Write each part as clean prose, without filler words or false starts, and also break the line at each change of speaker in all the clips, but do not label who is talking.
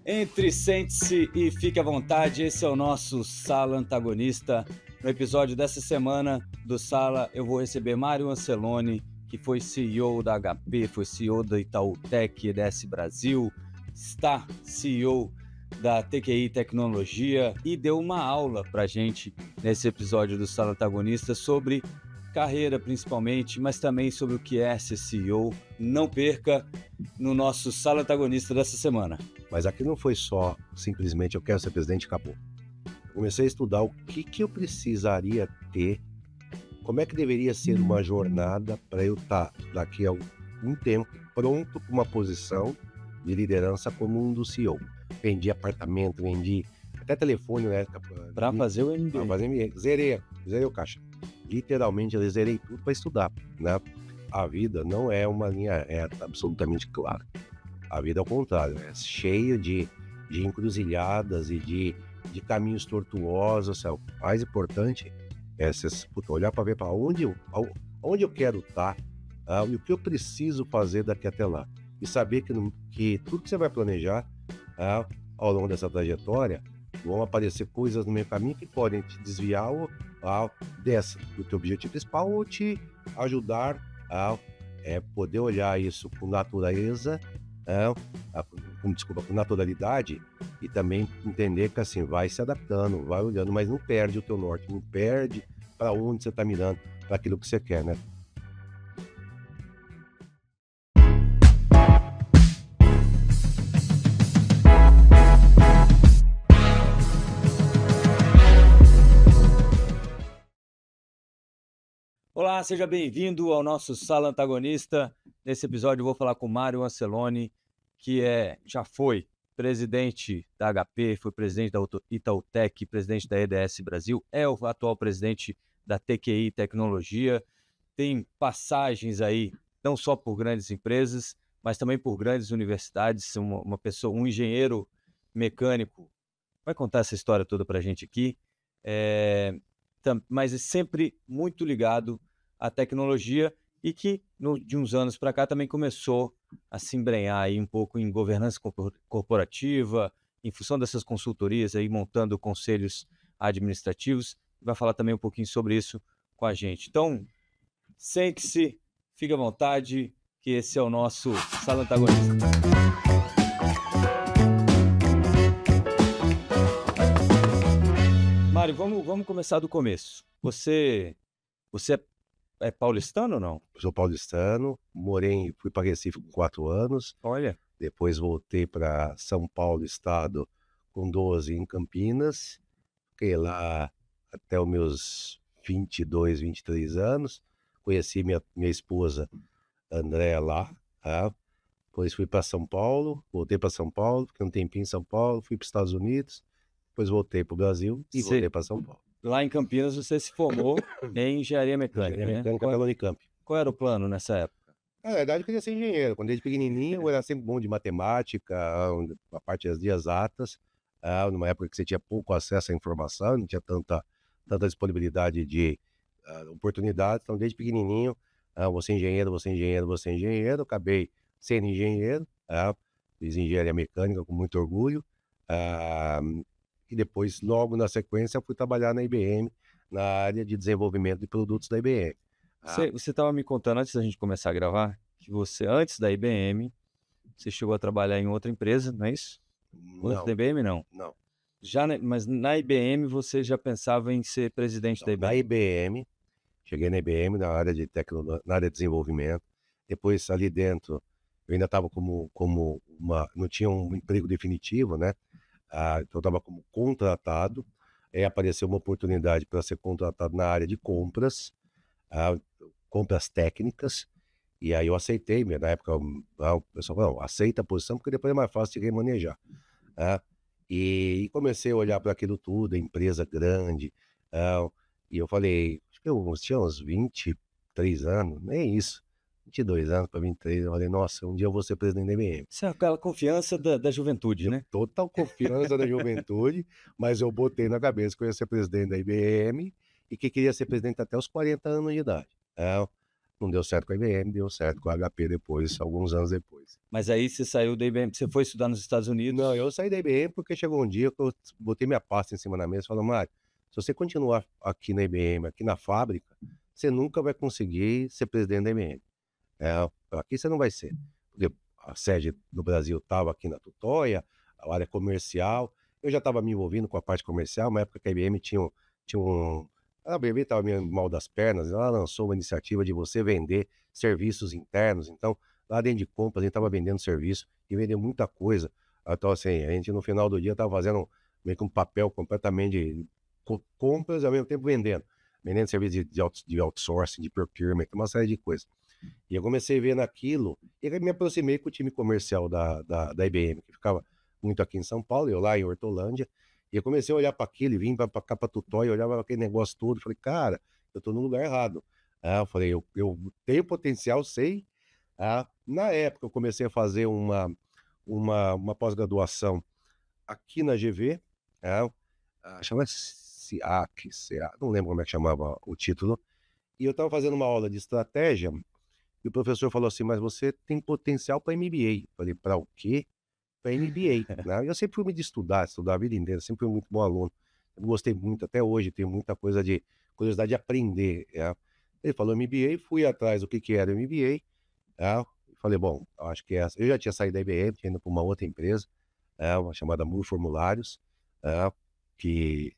Entre, sente-se e fique à vontade. Esse é o nosso Sala Antagonista. No episódio dessa semana do Sala, eu vou receber Mário Anceloni, que foi CEO da HP, foi CEO da Itautec, EDS Brasil, está CEO da TQI Tecnologia e deu uma aula pra gente nesse episódio do Sala Antagonista sobre carreira principalmente, mas também sobre o que é ser CEO. Não perca no nosso Sala Antagonista dessa semana.
Mas aqui não foi só simplesmente eu quero ser presidente e acabou. Eu comecei a estudar o que eu precisaria ter, como é que deveria ser uma jornada para eu estar daqui a um tempo pronto para uma posição de liderança como um do CEO. Vendi apartamento, vendi até telefone na época.
Para fazer o MBA.
Para fazer MBA. Zerei o caixa. Literalmente eu zerei tudo para estudar, né? A vida não é uma linha reta, absolutamente clara. A vida é o contrário, é cheia de encruzilhadas e de caminhos tortuosos. O mais importante é olhar para ver para onde eu quero estar, e o que eu preciso fazer daqui até lá. E saber que tudo que você vai planejar ao longo dessa trajetória vão aparecer coisas no meio caminho que podem te desviar do teu objetivo principal ou te ajudar a poder olhar isso com natureza, com naturalidade, e também entender que assim, vai se adaptando, vai olhando, mas não perde o teu norte, não perde para onde você está mirando, para aquilo que você quer, né?
Olá, seja bem-vindo ao nosso Sala Antagonista. Nesse episódio eu vou falar com Mário Anceloni, que já foi presidente da HP, foi presidente da Itautec, presidente da EDS Brasil, é o atual presidente da TQI Tecnologia, tem passagens aí não só por grandes empresas, mas também por grandes universidades, uma pessoa, um engenheiro mecânico, vai contar essa história toda para a gente aqui, mas é sempre muito ligado à tecnologia e que de uns anos para cá também começou a se embrenhar aí um pouco em governança corporativa, em função dessas consultorias aí, montando conselhos administrativos. Vai falar também um pouquinho sobre isso com a gente. Então, sente-se, fique à vontade, que esse é o nosso Sala Antagonista. Mário, vamos começar do começo. Você é paulistano ou não?
Eu sou paulistano, fui para Recife com 4 anos.
Olha.
Depois voltei para São Paulo, estado, com 12 em Campinas. Fiquei lá até os meus 22, 23 anos. Conheci minha esposa, Andréa, lá. Depois fui para São Paulo, voltei para São Paulo, fiquei um tempinho em São Paulo, fui para os Estados Unidos, depois voltei para o Brasil e voltei para São Paulo.
Lá em Campinas você se formou em engenharia mecânica,
Engenharia mecânica pela Unicamp.
Qual era o plano nessa época?
Na verdade, eu queria ser engenheiro. Quando desde pequenininho, eu era sempre bom de matemática, a parte das exatas. Numa época que você tinha pouco acesso à informação, não tinha tanta disponibilidade de oportunidades. Então, desde pequenininho, você é engenheiro, você é engenheiro, você é engenheiro. Acabei sendo engenheiro, fiz engenharia mecânica com muito orgulho. E depois, logo na sequência, fui trabalhar na IBM, na área de desenvolvimento de produtos da IBM.
Você estava me contando antes da gente começar a gravar que você, antes da IBM, você chegou a trabalhar em outra empresa, não é isso? Antes da IBM, não?
Não.
Mas na IBM você já pensava em ser presidente da IBM?
Na IBM, cheguei na IBM na área de na área de desenvolvimento. Depois, ali dentro, eu ainda estava não tinha um emprego definitivo, né? Então eu estava como contratado. Aí apareceu uma oportunidade para ser contratado na área de compras, compras técnicas, e aí eu aceitei. Na época o pessoal falou, aceita a posição porque depois é mais fácil de remanejar. E comecei a olhar para aquilo tudo, empresa grande, e eu falei, acho que eu tinha uns 23 anos, nem isso, 22 anos para 23, eu falei, nossa, um dia eu vou ser presidente da IBM.
Isso é aquela confiança da juventude, né?
Total confiança da juventude, mas eu botei na cabeça que eu ia ser presidente da IBM e que queria ser presidente até os 40 anos de idade. Não deu certo com a IBM, deu certo com a HP depois, alguns anos depois.
Mas aí você saiu da IBM, você foi estudar nos Estados Unidos?
Não, eu saí da IBM porque chegou um dia que eu botei minha pasta em cima da mesa e falei, Mário, se você continuar aqui na IBM, aqui na fábrica, você nunca vai conseguir ser presidente da IBM. Aqui você não vai ser. Porque a sede do Brasil estava aqui na Tutóia, a área comercial. Eu já estava me envolvendo com a parte comercial, uma época que a IBM tinha um... A IBM estava meio mal das pernas, ela lançou uma iniciativa de você vender serviços internos. Então, lá dentro de compras, a gente estava vendendo serviço e vendendo muita coisa. Então, assim, a gente no final do dia estava fazendo meio que um papel completamente de compras e ao mesmo tempo vendendo. Vendendo serviço de outsourcing, de procurement, uma série de coisas. E eu comecei a ver naquilo, e aí me aproximei com o time comercial da IBM, que ficava muito aqui em São Paulo, eu lá em Hortolândia, e eu comecei a olhar para aquilo, e vim para cá, para Tutóia, olhava aquele negócio todo, falei, cara, eu tô no lugar errado. Eu falei, eu tenho potencial, sei. Na época, eu comecei a fazer uma pós-graduação aqui na GV, chama SIAC, não lembro como é que chamava o título, e eu estava fazendo uma aula de estratégia, e o professor falou assim, mas você tem potencial para MBA. Falei, para o quê? Para MBA. Né? Eu sempre fui muito de estudar a vida inteira, sempre fui muito bom aluno. Eu gostei muito, até hoje, tenho muita curiosidade de aprender. Ele falou MBA, fui atrás do que era o MBA. Falei, bom, acho que é essa. Eu já tinha saído da IBM, tinha ido para uma outra empresa, uma chamada Mur Formulários, que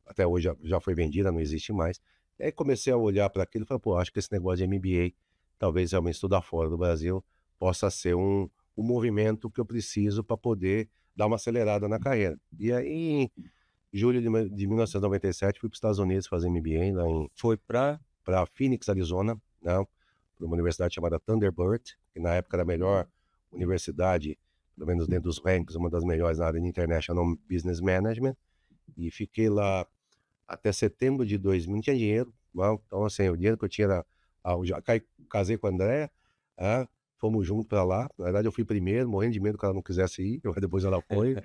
até hoje já foi vendida, não existe mais. Aí comecei a olhar para aquilo e falei, pô, acho que esse negócio de MBA, talvez realmente estudar fora do Brasil, possa ser um movimento que eu preciso para poder dar uma acelerada na carreira. E aí, em julho de 1997, fui para os Estados Unidos fazer MBA, lá
Foi para
Phoenix, Arizona, né, para uma universidade chamada Thunderbird, que na época era a melhor universidade, pelo menos dentro dos rankings, uma das melhores na área de International Business Management, e fiquei lá até setembro de 2000, não tinha dinheiro, então assim, o dinheiro que eu tinha era, já casei com a Andréa, fomos juntos para lá, na verdade eu fui primeiro, morrendo de medo que ela não quisesse ir, depois ela foi,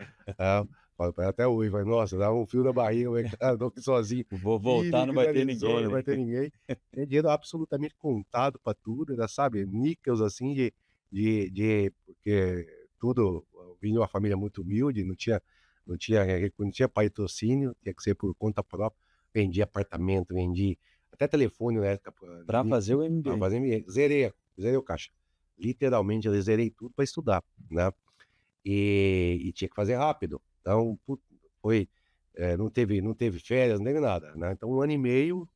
falo para ela até hoje, vai, nossa, dá um frio na barriga, cara, tô aqui sozinho,
vou voltar, não vai ter ninguém,
não vai ter ninguém, tem dinheiro absolutamente contado para tudo, era, sabe, níqueis assim, porque tudo, eu vim de uma família muito humilde, não tinha patrocínio, tinha que ser por conta própria. Vendi apartamento, vendi até telefone na época.
Para fazer o MBA.
Para fazer MBA. Zerei o caixa. Literalmente, eu zerei tudo para estudar, né? E tinha que fazer rápido. Então, foi, não teve férias, não teve nada, né? Então, 1 ano e meio,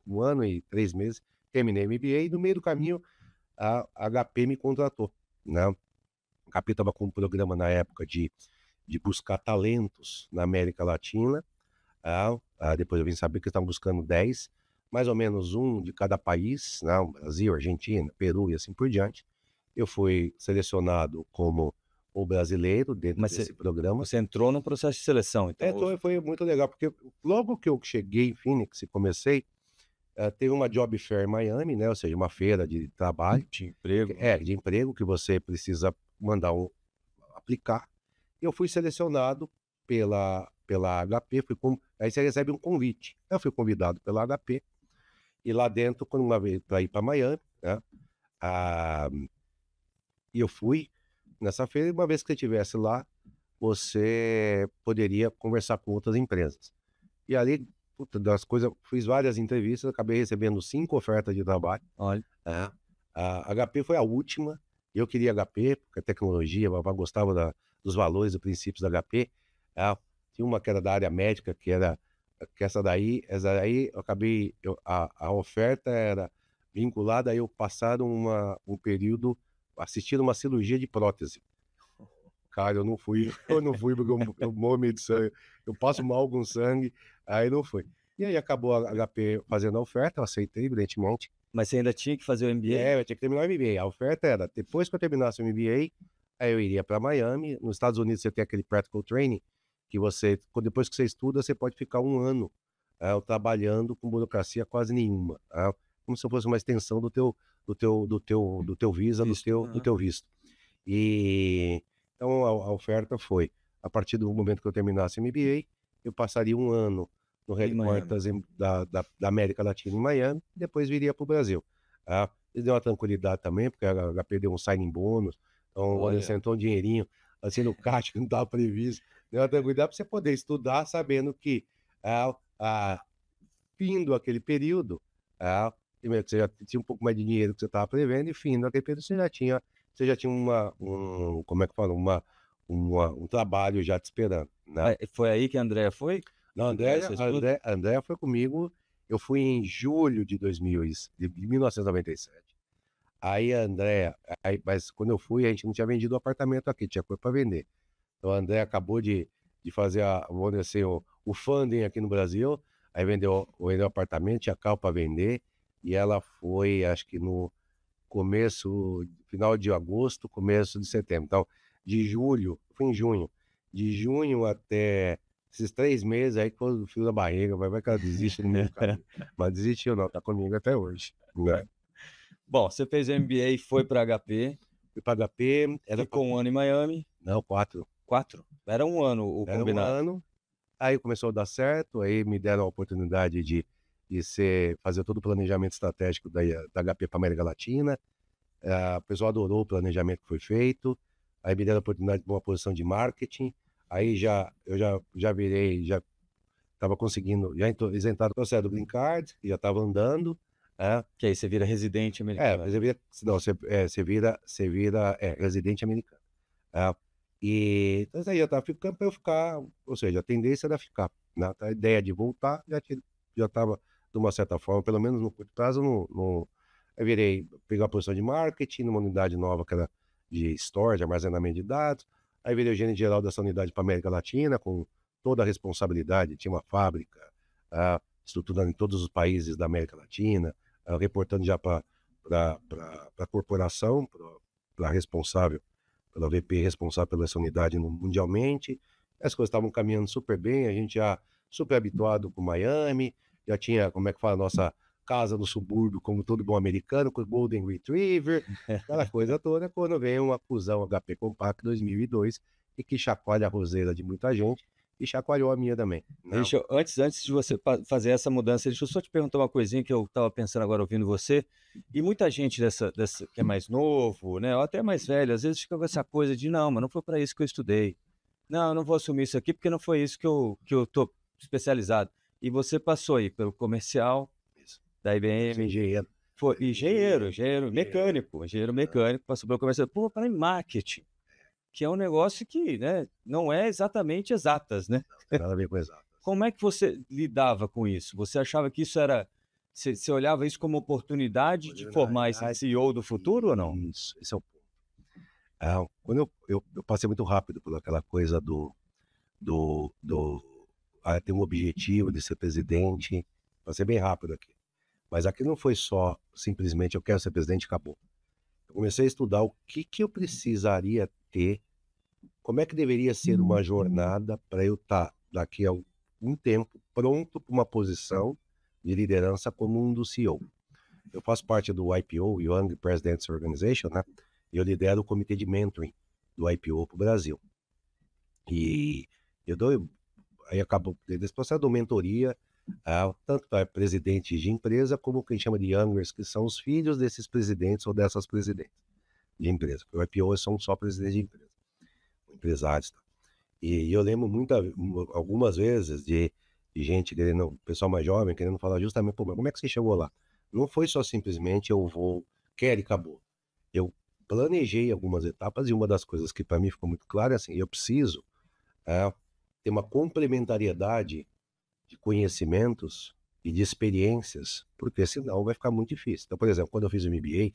1 ano e 3 meses, terminei o MBA e no meio do caminho a HP me contratou, né? A HP estava com um programa na época de buscar talentos na América Latina. Depois eu vim saber que estavam buscando 10, mais ou menos um de cada país, né? Brasil, Argentina, Peru e assim por diante. Eu fui selecionado como o brasileiro dentro desse programa.
Você entrou no processo de seleção, então?
Foi muito legal, porque logo que eu cheguei em Phoenix e comecei, teve uma job fair em Miami, né? Ou seja, uma feira de trabalho.
De emprego.
De emprego, que você precisa mandar aplicar. Eu fui selecionado pela HP, aí você recebe um convite. Eu fui convidado pela HP, e lá dentro, quando uma vez para ir para Miami, né? E eu fui nessa feira, e uma vez que você estivesse lá, você poderia conversar com outras empresas. E ali, das coisas, fiz várias entrevistas, acabei recebendo 5 ofertas de trabalho.
Olha.
A HP foi a última. Eu queria HP, porque a tecnologia, eu gostava dos valores e princípios da HP. Tinha uma que era da área médica, que essa daí eu acabei, a oferta era vinculada a eu passar um período assistindo uma cirurgia de prótese. Cara, eu não fui porque eu morro meio de sangue, eu passo mal com sangue, aí não fui. E aí acabou a HP fazendo a oferta, eu aceitei, evidentemente.
Mas você ainda tinha que fazer o MBA?
Eu tinha que terminar o MBA. A oferta era, depois que eu terminasse o MBA, aí eu iria para Miami. Nos Estados Unidos você tem aquele practical training, que depois que você estuda, você pode ficar 1 ano trabalhando com burocracia quase nenhuma. Como se fosse uma extensão do teu visa, do teu visto. E então a oferta foi, a partir do momento que eu terminasse o MBA, eu passaria 1 ano no
Em Miami.
headquarters da América Latina em Miami, e depois viria para o Brasil. Isso deu uma tranquilidade também, porque a HP deu um signing bônus, então quando você
Olha,
entrou um dinheirinho assim no caixa que não estava previsto, deu uma tranquilidade para você poder estudar sabendo que findo aquele período, primeiro que você já tinha um pouco mais de dinheiro que você estava prevendo, e findo aquele período você já tinha como é que fala, um trabalho já te esperando, né?
foi aí que a Andrea foi?
Não,
Andrea, sua esposa?
Andréia foi comigo, eu fui em julho de 1997. Aí a Andréia, mas quando eu fui, a gente não tinha vendido o apartamento aqui, tinha coisa para vender. Então a Andréia acabou de fazer, vamos dizer assim, o funding aqui no Brasil, aí vendeu o apartamento, tinha carro para vender, e ela foi, acho que no final de agosto, começo de setembro. Então, foi em junho, de junho até esses 3 meses aí, quando o fio da barriga, vai que ela desiste no meio do caminho. Mas desistiu não, tá comigo até hoje, né?
Bom, você fez MBA e foi para HP,
Fui para HP,
ficou um ano em Miami,
não, 4.
4? Era um ano o
Era um
combinado.
ano, aí começou a dar certo, aí me deram a oportunidade de fazer todo o planejamento estratégico da HP para América Latina. O pessoal adorou o planejamento que foi feito, aí me deram a oportunidade de uma posição de marketing, aí eu já virei, já estava conseguindo, eles entraram no processo do Green Card, já estava andando,
Que aí você vira residente americano.
você vira residente americano. E então isso aí já estava ficando para eu ficar, ou seja, a tendência era ficar, né? A ideia de voltar já estava, de uma certa forma, pelo menos no curto prazo, eu peguei a posição de marketing numa unidade nova que era de storage, de armazenamento de dados, aí virei o gerente geral dessa unidade para América Latina, com toda a responsabilidade, tinha uma fábrica, estruturando em todos os países da América Latina, reportando já para a corporação, para responsável, pela VP responsável pela essa unidade mundialmente. As coisas estavam caminhando super bem, a gente já super habituado com Miami, já tinha, como é que fala, a nossa casa no subúrbio, como todo bom americano, com o Golden Retriever, aquela coisa toda, quando vem uma fusão HP Compaq 2002, e que chacoalha a roseira de muita gente, e chacoalhou a minha também.
Antes de você fazer essa mudança, deixa eu só te perguntar uma coisinha que eu estava pensando agora ouvindo você. E muita gente dessa que é mais novo, né, ou até mais velho, às vezes fica com essa coisa de não, mas não foi para isso que eu estudei. Não, eu não vou assumir isso aqui porque não foi isso que eu tô especializado. E você passou aí pelo comercial da IBM.
Engenheiro.
Foi engenheiro mecânico, passou pelo comercial. Pô, para em marketing, que é um negócio que, né, não é exatamente exatas, né?
Não tem nada a ver com exatas.
Como é que você lidava com isso? Você achava que isso era... Você olhava isso como oportunidade de formar esse CEO do futuro ou não?
Isso, esse é o ponto. Quando eu passei muito rápido por aquela coisa ter um objetivo de ser presidente, passei bem rápido aqui. Mas aqui não foi só simplesmente eu quero ser presidente e acabou. Eu comecei a estudar o que eu precisaria ter, como é que deveria ser uma jornada para eu estar daqui a um tempo pronto para uma posição de liderança como um do CEO. Eu faço parte do IPO, Young Presidents Organization, né? E eu lidero o comitê de mentoring do IPO para o Brasil. E aí acabo desse processo de mentoria, tanto para presidentes de empresa como o que a gente chama de youngers, que são os filhos desses presidentes ou dessas presidentes de empresa. Porque o IPO são só presidentes de empresa, empresários. Tá? E eu lembro algumas vezes de gente querendo, pessoal mais jovem, querendo falar justamente, pô, mas como é que você chegou lá? Não foi só simplesmente quero e acabou. Eu planejei algumas etapas e uma das coisas que para mim ficou muito clara é assim, eu preciso ter uma complementariedade de conhecimentos e de experiências, porque senão vai ficar muito difícil. Então, por exemplo, quando eu fiz o MBA,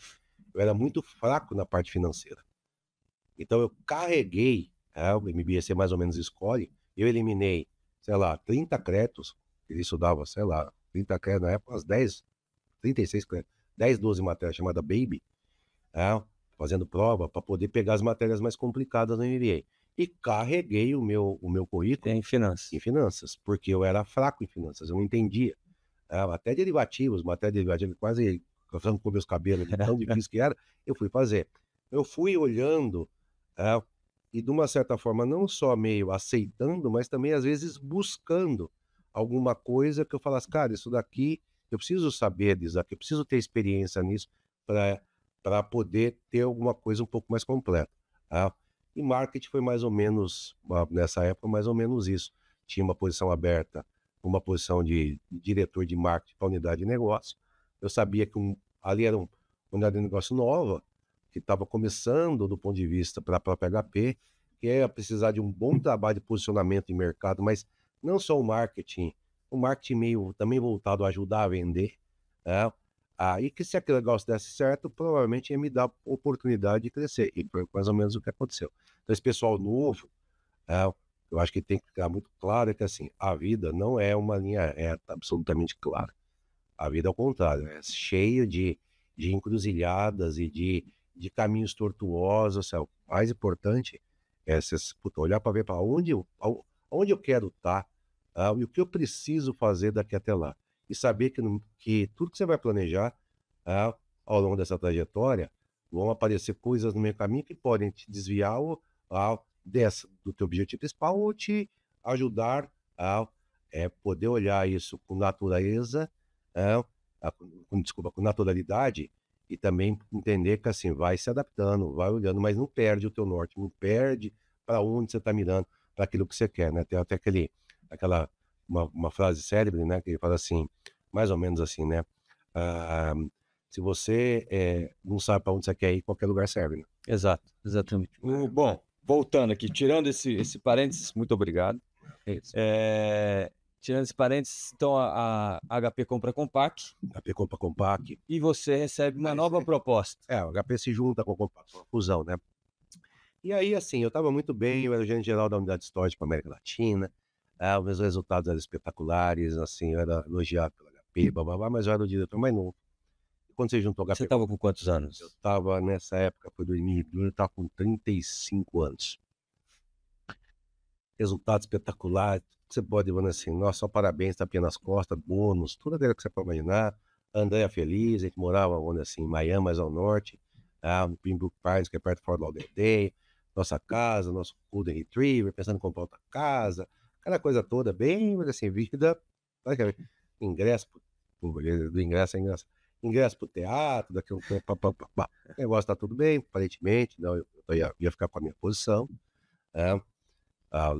eu era muito fraco na parte financeira. Então eu carreguei, o MBA você mais ou menos escolhe, eu eliminei, sei lá, 30 créditos, ele estudava, sei lá, 30 créditos na época, umas 10, 36 créditos, 10, 12 matérias chamada Baby, fazendo prova para poder pegar as matérias mais complicadas no MBA. E carreguei o meu currículo
em finanças,
porque eu era fraco em finanças, eu não entendia. Até derivativos, matéria derivativa, quase arrancou meus cabelos, de tão difícil que era, eu fui fazer. Eu fui olhando e de uma certa forma não só meio aceitando, mas também às vezes buscando alguma coisa que eu falasse, cara, isso daqui, eu preciso saber disso daqui, eu preciso ter experiência nisso para poder ter alguma coisa um pouco mais completa, tá? E marketing foi mais ou menos, nessa época, mais ou menos isso. Tinha uma posição aberta, uma posição de diretor de marketing para unidade de negócio. Eu sabia que ali era uma unidade de negócio nova, que estava começando do ponto de vista para a própria HP, que ia precisar de um bom trabalho de posicionamento em mercado, mas não só o marketing meio também voltado a ajudar a vender, né? E que se aquele negócio desse certo, provavelmente ia me dar oportunidade de crescer. E foi mais ou menos o que aconteceu. Então, esse pessoal novo, eu acho que tem que ficar muito claro que assim, a vida não é uma linha reta, absolutamente clara. A vida é o contrário, é cheio de encruzilhadas e de caminhos tortuosos. O mais importante é olhar para ver para onde eu quero estar, e o que eu preciso fazer daqui até lá. E saber que tudo que você vai planejar ao longo dessa trajetória vão aparecer coisas no meio caminho que podem te desviar do teu objetivo principal ou te ajudar a poder olhar isso com natureza, com naturalidade, e também entender que assim, vai se adaptando, vai olhando, mas não perde o teu norte, não perde para onde você está mirando, para aquilo que você quer, né? Tem até uma frase célebre, né, que ele fala assim, mais ou menos assim, né? Se você não sabe para onde você quer ir, qualquer lugar serve, né?
Exato, exatamente. Bom, voltando aqui, tirando esse parênteses, muito obrigado.
É isso.
Tirando esse parênteses, então a HP compra a Compaq.
HP compra a Compaq.
E você recebe uma nova proposta.
O HP se junta com a Compaq, uma fusão, né? E aí, assim, eu estava muito bem, eu era gerente geral da unidade de storage para a América Latina, os meus resultados eram espetaculares, assim, eu era elogiado pela HP, mas eu era o diretor mais novo. E quando você juntou a HP...
Você estava com quantos anos?
Eu estava, nessa época, foi 2002, eu estava com 35 anos. Resultado espetacular, você pode dizer assim, nossa, só parabéns, tapinha nas costas, bônus, tudo aquilo que você pode imaginar. Andréia feliz, a gente morava onde, assim, em Miami, mais ao norte, no Pembroke Pines, que é perto de Fort Lauderdale, nossa casa, nosso Golden Retriever, pensando em comprar outra casa, aquela coisa toda, bem, assim, vida, ingresso, do ingresso é engraçado, ingresso pro teatro, daqui a um tempo, o negócio tá tudo bem, aparentemente, não, eu ia ficar com a minha posição, a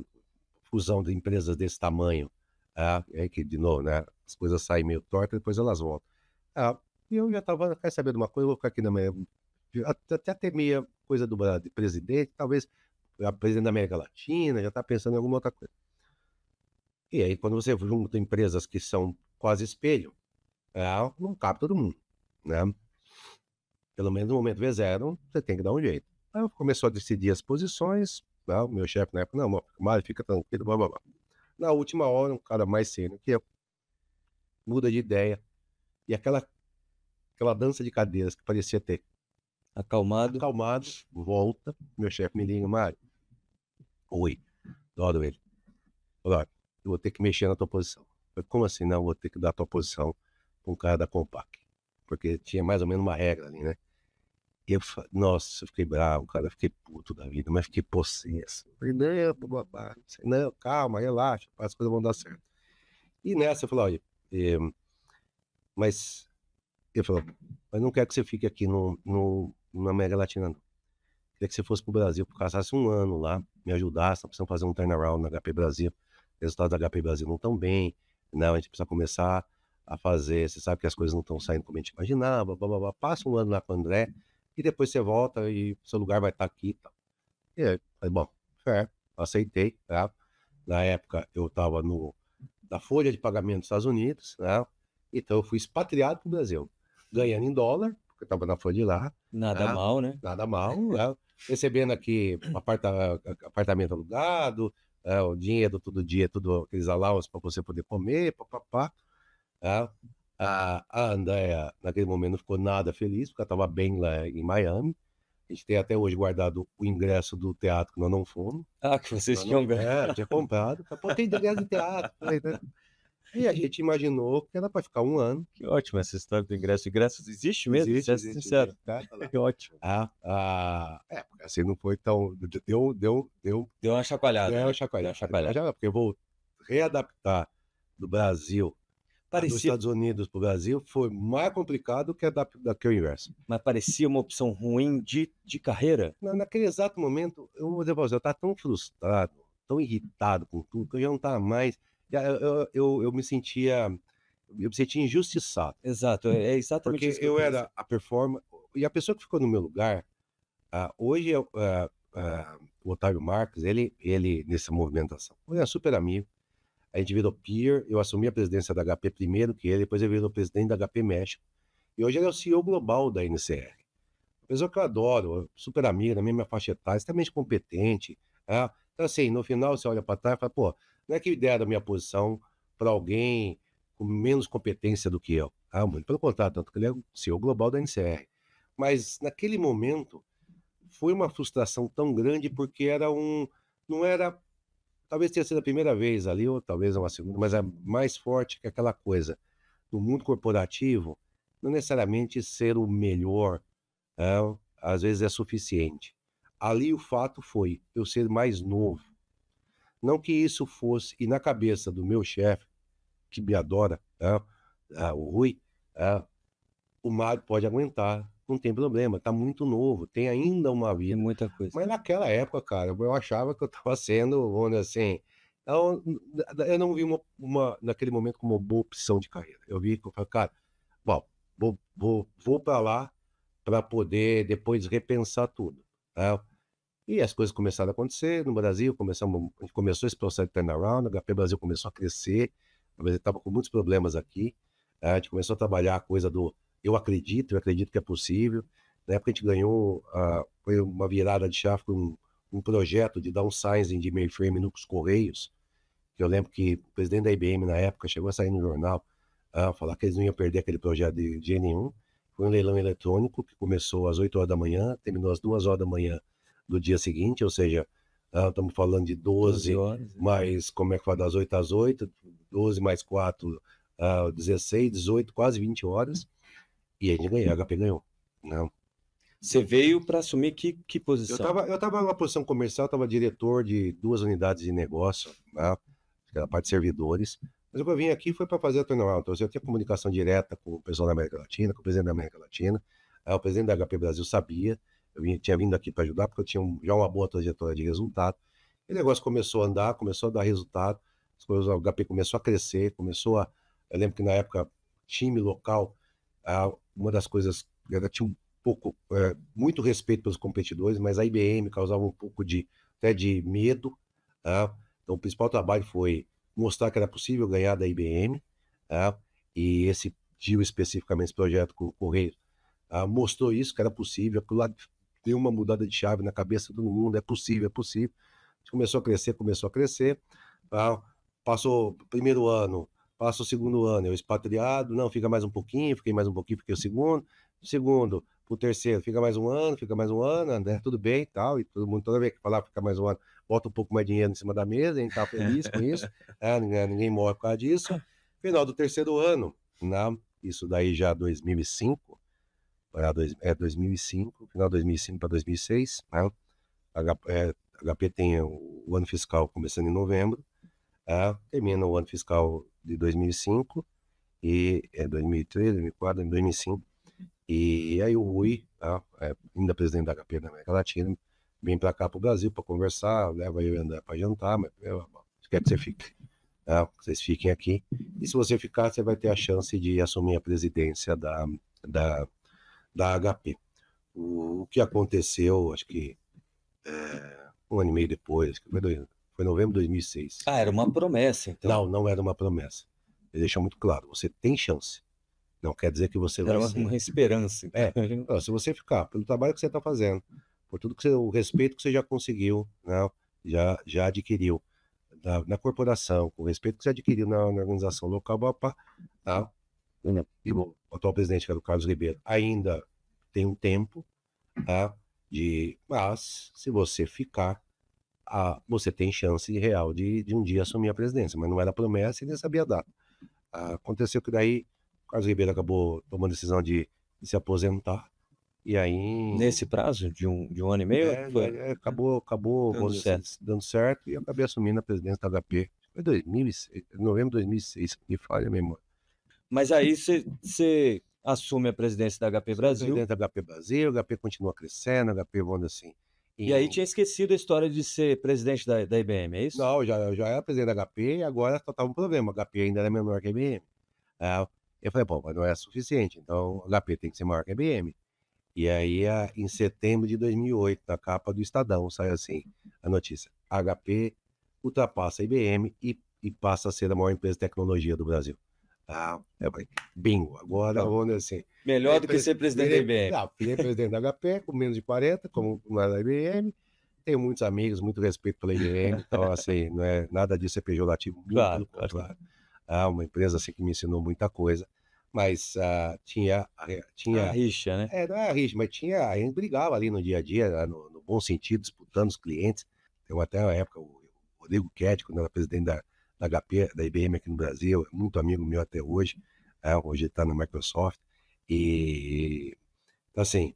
fusão de empresas desse tamanho, é que, de novo, né, as coisas saem meio tortas, depois elas voltam. E eu já estava, quer saber de uma coisa, eu vou ficar aqui na minha... Até temia coisa de presidente, talvez presidente da América Latina, já está pensando em alguma outra coisa. E aí, quando você junta empresas que são quase espelho, não cabe todo mundo, né? Pelo menos no momento V0, você tem que dar um jeito. Aí começou a decidir as posições, o meu chefe na época, não, Mário, fica tranquilo, blá, blá, blá. Na última hora, um cara mais sênior que eu, muda de ideia, e aquela dança de cadeiras que parecia ter acalmado, volta, meu chefe me liga, Mário, oi, adoro ele, olha, eu vou ter que mexer na tua posição. Eu falei, como assim? Não, vou ter que dar a tua posição para um cara da Compaq, porque tinha mais ou menos uma regra ali, né? E eu falei, nossa, eu fiquei bravo, cara, eu fiquei puto da vida, mas fiquei possesso. Eu falei, não, calma, relaxa, as coisas vão dar certo. E nessa eu falei, olha, mas ele falou, mas não quero que você fique aqui na América Latina, não. Queria que você fosse pro Brasil, passasse um ano lá, me ajudasse, nós precisamos fazer um turnaround na HP Brasil. Os resultados da HP Brasil não estão bem, né? A gente precisa começar a fazer, você sabe que as coisas não estão saindo como a gente imaginava, blá, blá, blá. Passa um ano lá com o André, e depois você volta e seu lugar vai estar aqui e tal. E aí, bom, aceitei, tá? Na época eu estava na folha de pagamento dos Estados Unidos, né? Então eu fui expatriado para o Brasil, ganhando em dólar, porque eu estava na folha de lá.
Nada mal, né?
Nada mal, né? Recebendo aqui apartamento alugado, o dinheiro todo dia, tudo aqueles allowances para você poder comer, papapá. A Andréia, naquele momento, não ficou nada feliz, porque ela estava bem lá em Miami. A gente tem até hoje guardado o ingresso do teatro que nós não fomos.
Que vocês tinham ganhado.
Tinha comprado. Pô, tem ingresso de teatro. E a gente imaginou que era para ficar um ano.
Que ótimo essa história do ingresso. O ingresso existe mesmo?
Existe,
sincero. Que ótimo.
Porque assim não foi tão... Deu
uma chacoalhada.
Deu uma chacoalhada. Porque eu vou readaptar do Brasil dos
Parecia,
Estados Unidos para o Brasil foi mais complicado que da que o inverso.
mas parecia uma opção ruim de carreira.
Naquele exato momento, eu vou dizer pra você, eu estava tão frustrado, tão irritado com tudo, que eu já não estava mais. Eu me sentia. Eu me sentia injustiçado.
Exato, é exatamente
Porque
isso que
eu
penso.
era a performance. E a pessoa que ficou no meu lugar, hoje o Otávio Marques, ele nessa movimentação, ele é super amigo. A gente virou peer, eu assumi a presidência da HP primeiro que ele, depois ele virou presidente da HP México. E hoje ele é o CEO global da NCR. Uma pessoa que eu adoro, super amiga, na mesma faixa etária, extremamente competente. Então, assim, no final você olha para trás e fala, pô, não é que deram a minha posição para alguém com menos competência do que eu. Muito pelo contrário, tanto que ele é o CEO global da NCR. Mas naquele momento foi uma frustração tão grande porque não era, talvez tenha sido a primeira vez ali, ou talvez uma segunda, mas é mais forte que aquela coisa do mundo corporativo, não necessariamente ser o melhor, é, às vezes é suficiente. Ali o fato foi eu ser mais novo. Não que isso fosse, e na cabeça do meu chefe, que me adora, o Rui, o Mário pode aguentar, não tem problema, tá muito novo, tem ainda uma
Tem
vida.
muita coisa.
Mas naquela época, cara, eu achava que eu estava sendo, vamos dizer assim, eu não vi naquele momento como uma boa opção de carreira. Eu vi que eu falei, cara, bom, vou para lá para poder depois repensar tudo. Né? E as coisas começaram a acontecer no Brasil, a gente começou esse processo de turnaround, a HP Brasil começou a crescer, o Brasil estava com muitos problemas aqui, a gente começou a trabalhar a coisa do eu acredito que é possível. Na época a gente ganhou, foi uma virada de chave com um projeto de downsizing de mainframe nos Correios, que eu lembro que o presidente da IBM na época chegou a sair no jornal, falar que eles não iam perder aquele projeto de jeito nenhum. Foi um leilão eletrônico que começou às 8 horas da manhã, terminou às 2 horas da manhã do dia seguinte, ou seja, estamos falando de 12
horas.
mais, como é que foi, das 8 às 8, 12 mais 4, 16, 18, quase 20 horas, e a gente ganhou, a HP ganhou. Não.
Você veio para assumir que posição?
Eu estava numa posição comercial, estava diretor de 2 unidades de negócio, né? Que era a parte de servidores. Mas o que eu vim aqui foi para fazer a turnaround. Então, eu tinha comunicação direta com o pessoal da América Latina, com o presidente da América Latina. O presidente da HP Brasil sabia. Tinha vindo aqui para ajudar, porque eu tinha já uma boa trajetória de resultado. E o negócio começou a andar, começou a dar resultado. As coisas, o HP começou a crescer, Eu lembro que na época, time local, uma das coisas, tinha um pouco, muito respeito pelos competidores, mas a IBM causava um pouco até de medo. Então, o principal trabalho foi mostrar que era possível ganhar da IBM, e esse deal especificamente, esse projeto com o Correio, mostrou isso, que era possível. Aquilo lá deu uma mudada de chave na cabeça de todo mundo, é possível, é possível. A gente começou a crescer. Passou o primeiro ano, passa o segundo ano, eu expatriado, não, fica mais um pouquinho, fiquei mais um pouquinho, fiquei o segundo pro terceiro, fica mais um ano, né, tudo bem e tal, e todo mundo, toda vez que falar fica mais um ano, bota um pouco mais de dinheiro em cima da mesa, a gente tá feliz com isso, ninguém morre por causa disso. Final do terceiro ano, né, isso daí já 2005, 2005, final de 2005 para 2006, né, HP tem o ano fiscal começando em novembro, termina o ano fiscal de 2005, e 2003, 2004, 2005, e aí o Rui, ainda presidente da HP da América Latina, vem para cá para o Brasil para conversar, leva eu e André para jantar, mas quer que você fique, vocês fiquem aqui, e se você ficar, você vai ter a chance de assumir a presidência da HP. O que aconteceu, acho que um ano e meio depois, foi novembro de 2006.
Era uma promessa, então.
Não era uma promessa. Ele deixou muito claro, você tem chance. Não quer dizer que você
Era
vai ser.
uma esperança. Então.
Se você ficar, pelo trabalho que você está fazendo, por tudo o respeito que você já conseguiu, né, já adquiriu na corporação, com o respeito que você adquiriu na organização local, e o atual presidente, que era o Carlos Ribeiro, ainda tem um tempo, mas se você ficar, você tem chance real de um dia assumir a presidência, mas não era promessa e nem sabia a data. Aconteceu que daí o Carlos Ribeiro acabou tomando a decisão de se aposentar, e aí...
Nesse prazo de um ano e meio?
acabou
dando certo.
dando certo, e eu acabei assumindo a presidência da HP Foi 2006, novembro de 2006, me falha a memória.
Mas aí você assume a presidência da HP
Sou
Brasil,
presidente da HP Brasil, o HP continua crescendo, o HP, vamos dizer assim.
e aí tinha esquecido a história de ser presidente da IBM, é isso?
Não, eu já era presidente da HP e agora só estava um problema. A HP ainda era menor que a IBM. Eu falei, pô, mas não é suficiente, então a HP tem que ser maior que a IBM. E aí, em setembro de 2008, na capa do Estadão, saiu assim a notícia: a HP ultrapassa a IBM e passa a ser a maior empresa de tecnologia do Brasil. Eu falei, bingo, agora
Não.
vamos assim.
Melhor do que ser presidente da IBM.
Não, virei presidente da HP com menos de 40, como na da IBM. Tenho muitos amigos, muito respeito pela IBM, então assim, não é nada disso é pejorativo, muito
Claro,
pelo contrário. Uma empresa assim que me ensinou muita coisa, mas tinha
A rixa, né?
não é rixa, mas a gente brigava ali no dia a dia, no bom sentido, disputando os clientes. Tem até uma época, o Rodrigo Ketti, quando era presidente da HP, da IBM aqui no Brasil, é muito amigo meu até hoje, hoje está na Microsoft. E, assim,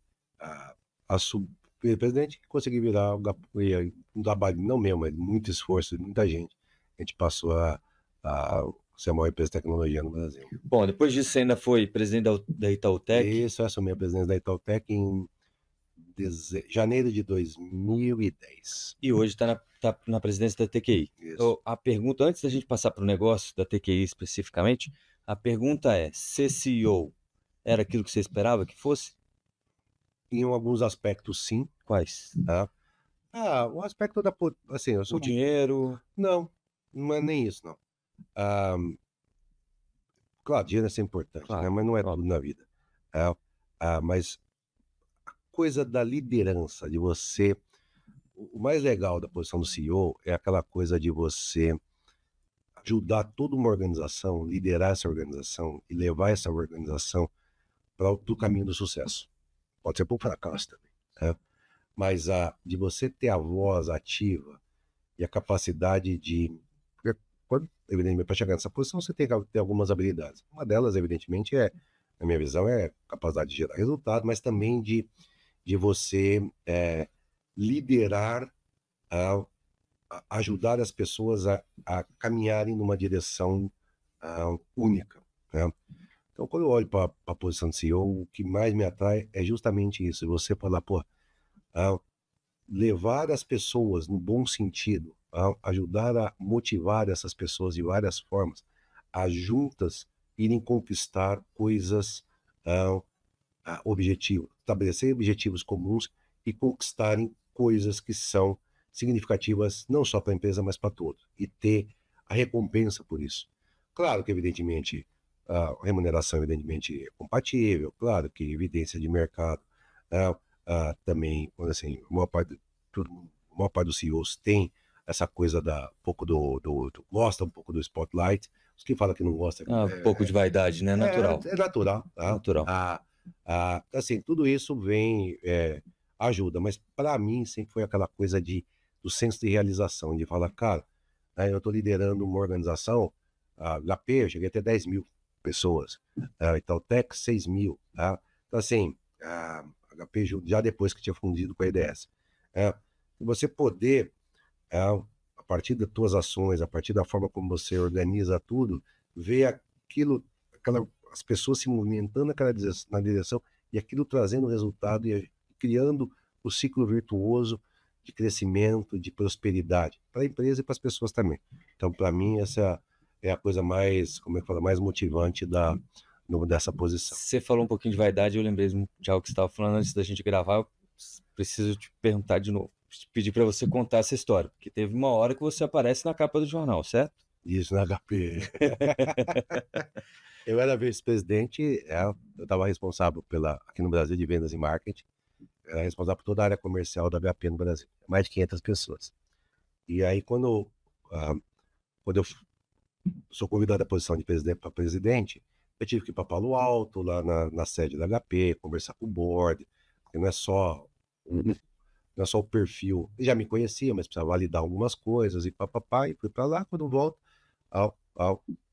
o presidente conseguiu virar um trabalho, não meu, mas muito esforço de muita gente. A gente passou a ser a maior empresa de tecnologia no Brasil.
Bom, depois disso você ainda foi presidente da Itautec.
Isso, eu assumi a presidência da Itautec em janeiro de 2010.
E hoje está na presidência da TQI.
Isso.
A pergunta, antes da gente passar para o negócio da TQI especificamente, a pergunta é: ser CEO era aquilo que você esperava que fosse?
Em alguns aspectos, sim.
Quais?
O aspecto da... Assim, eu sou...
O dinheiro?
Não é nem isso, não. Claro, dinheiro é sempre importante,
Claro,
né? Mas não é
óbvio.
tudo na vida. Mas a coisa da liderança, de você... O mais legal da posição do CEO é aquela coisa de você ajudar toda uma organização, liderar essa organização e levar essa organização para o caminho do sucesso. Pode ser para o fracasso também, né? Mas de você ter a voz ativa e a capacidade de... Evidentemente, para chegar nessa posição, você tem que ter algumas habilidades. Uma delas, evidentemente, na minha visão, é a capacidade de gerar resultado, mas também de você liderar, ajudar as pessoas a caminharem numa direção única, né? Então, quando eu olho para a posição de CEO, o que mais me atrai é justamente isso. Você falar, levar as pessoas no bom sentido, ajudar a motivar essas pessoas de várias formas, a juntas irem conquistar coisas, objetivos, estabelecer objetivos comuns e conquistarem coisas que são significativas não só para a empresa, mas para todos, e ter a recompensa por isso. Claro que, evidentemente, a remuneração evidentemente é compatível, claro que evidência de mercado, também, assim, a maior parte dos CEOs tem essa coisa gosta um pouco do spotlight. Os que falam que não gosta...
Um pouco de vaidade, né? Natural.
É natural.
Natural.
Assim, tudo isso ajuda, mas para mim sempre foi aquela coisa do senso de realização, de falar, cara, eu estou liderando uma organização, a HP, eu cheguei até 10 mil pessoas, Itautec, 6 mil. Então, assim, a HP, já depois que tinha fundido com a EDS, você poder, a partir das tuas ações, a partir da forma como você organiza tudo, ver as pessoas se movimentando na direção e aquilo trazendo resultado e criando o ciclo virtuoso de crescimento, de prosperidade para a empresa e para as pessoas também. Então, para mim, essa é a coisa mais, mais motivante dessa posição.
Você falou um pouquinho de vaidade, eu lembrei de algo que você estava falando antes da gente gravar. Eu preciso te perguntar de novo, pedir para você contar essa história, porque teve uma hora que você aparece na capa do jornal, certo?
Isso, na HP. Eu era vice-presidente, eu estava responsável aqui no Brasil de vendas e marketing, era responsável por toda a área comercial da HP no Brasil, mais de 500 pessoas. E aí, quando eu sou convidado à posição de presidente para presidente, eu tive que ir para Palo Alto, lá na sede da HP, conversar com o board, porque não é só o perfil. Eu já me conhecia, mas precisava validar algumas coisas e papapá, e fui para lá. Quando volto,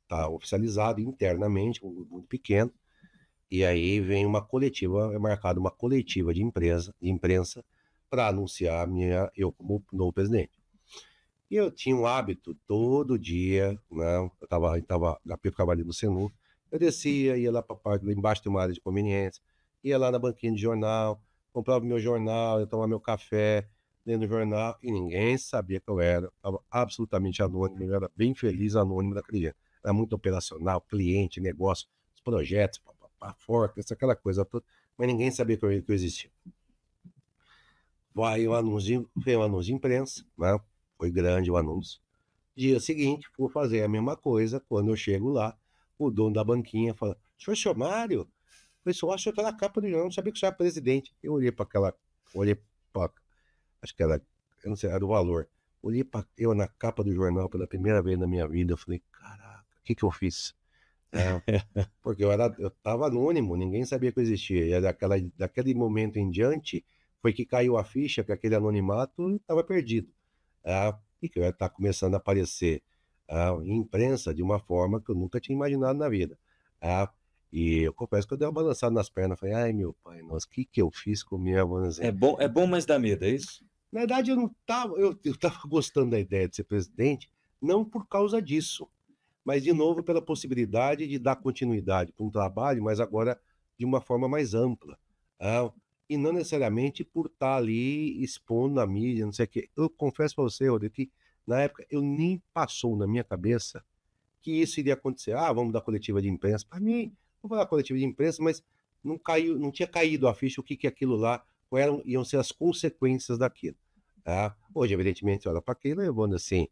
tá oficializado internamente, um grupo muito pequeno, e aí vem uma coletiva, é marcada uma coletiva de imprensa para anunciar eu como novo presidente. E eu tinha um hábito todo dia, né? A HP ficava ali no Senu. Eu descia, ia lá para parte, lá embaixo tem uma área de conveniência, ia lá na banquinha de jornal, comprava meu jornal, ia tomar meu café, lendo o jornal, e ninguém sabia que eu era. Estava absolutamente anônimo, eu era bem feliz anônimo daquele jeito. Era muito operacional, cliente, negócio, os projetos, forecast, aquela coisa toda, mas ninguém sabia que eu existia. Veio um anúncio de imprensa, né? Foi grande o anúncio. Dia seguinte, vou fazer a mesma coisa. Quando eu chego lá, o dono da banquinha fala: Senhor Mário, o pessoal achou que era a capa do jornal, não sabia que o senhor era presidente. Eu olhei para, acho que era, eu não sei, era o valor. Olhei para eu na capa do jornal pela primeira vez na minha vida. Eu falei: caraca, o que eu fiz? Porque eu estava anônimo, ninguém sabia que eu existia. E daquele momento em diante, foi que caiu a ficha que aquele anonimato estava perdido. E que eu ia estar começando a aparecer em imprensa de uma forma que eu nunca tinha imaginado na vida. E eu confesso que eu dei uma balançada nas pernas. Falei: ai, meu pai, nossa, o que eu fiz com minha, vamos dizer.
É bom, mas dá medo, é isso?
Na verdade, eu não estava, eu estava gostando da ideia de ser presidente, não por causa disso, mas, de novo, pela possibilidade de dar continuidade para um trabalho, mas agora de uma forma mais ampla. E não necessariamente por estar ali expondo na mídia, não sei o quê. Eu confesso para você, Rodrigo, que na época eu nem passou na minha cabeça que isso iria acontecer. Vamos dar coletiva de imprensa. Para mim, vamos dar coletiva de imprensa, mas não caiu, não tinha caído a ficha o que aquilo lá iam ser as consequências daquilo. Hoje, evidentemente, olha para aquilo, levando assim,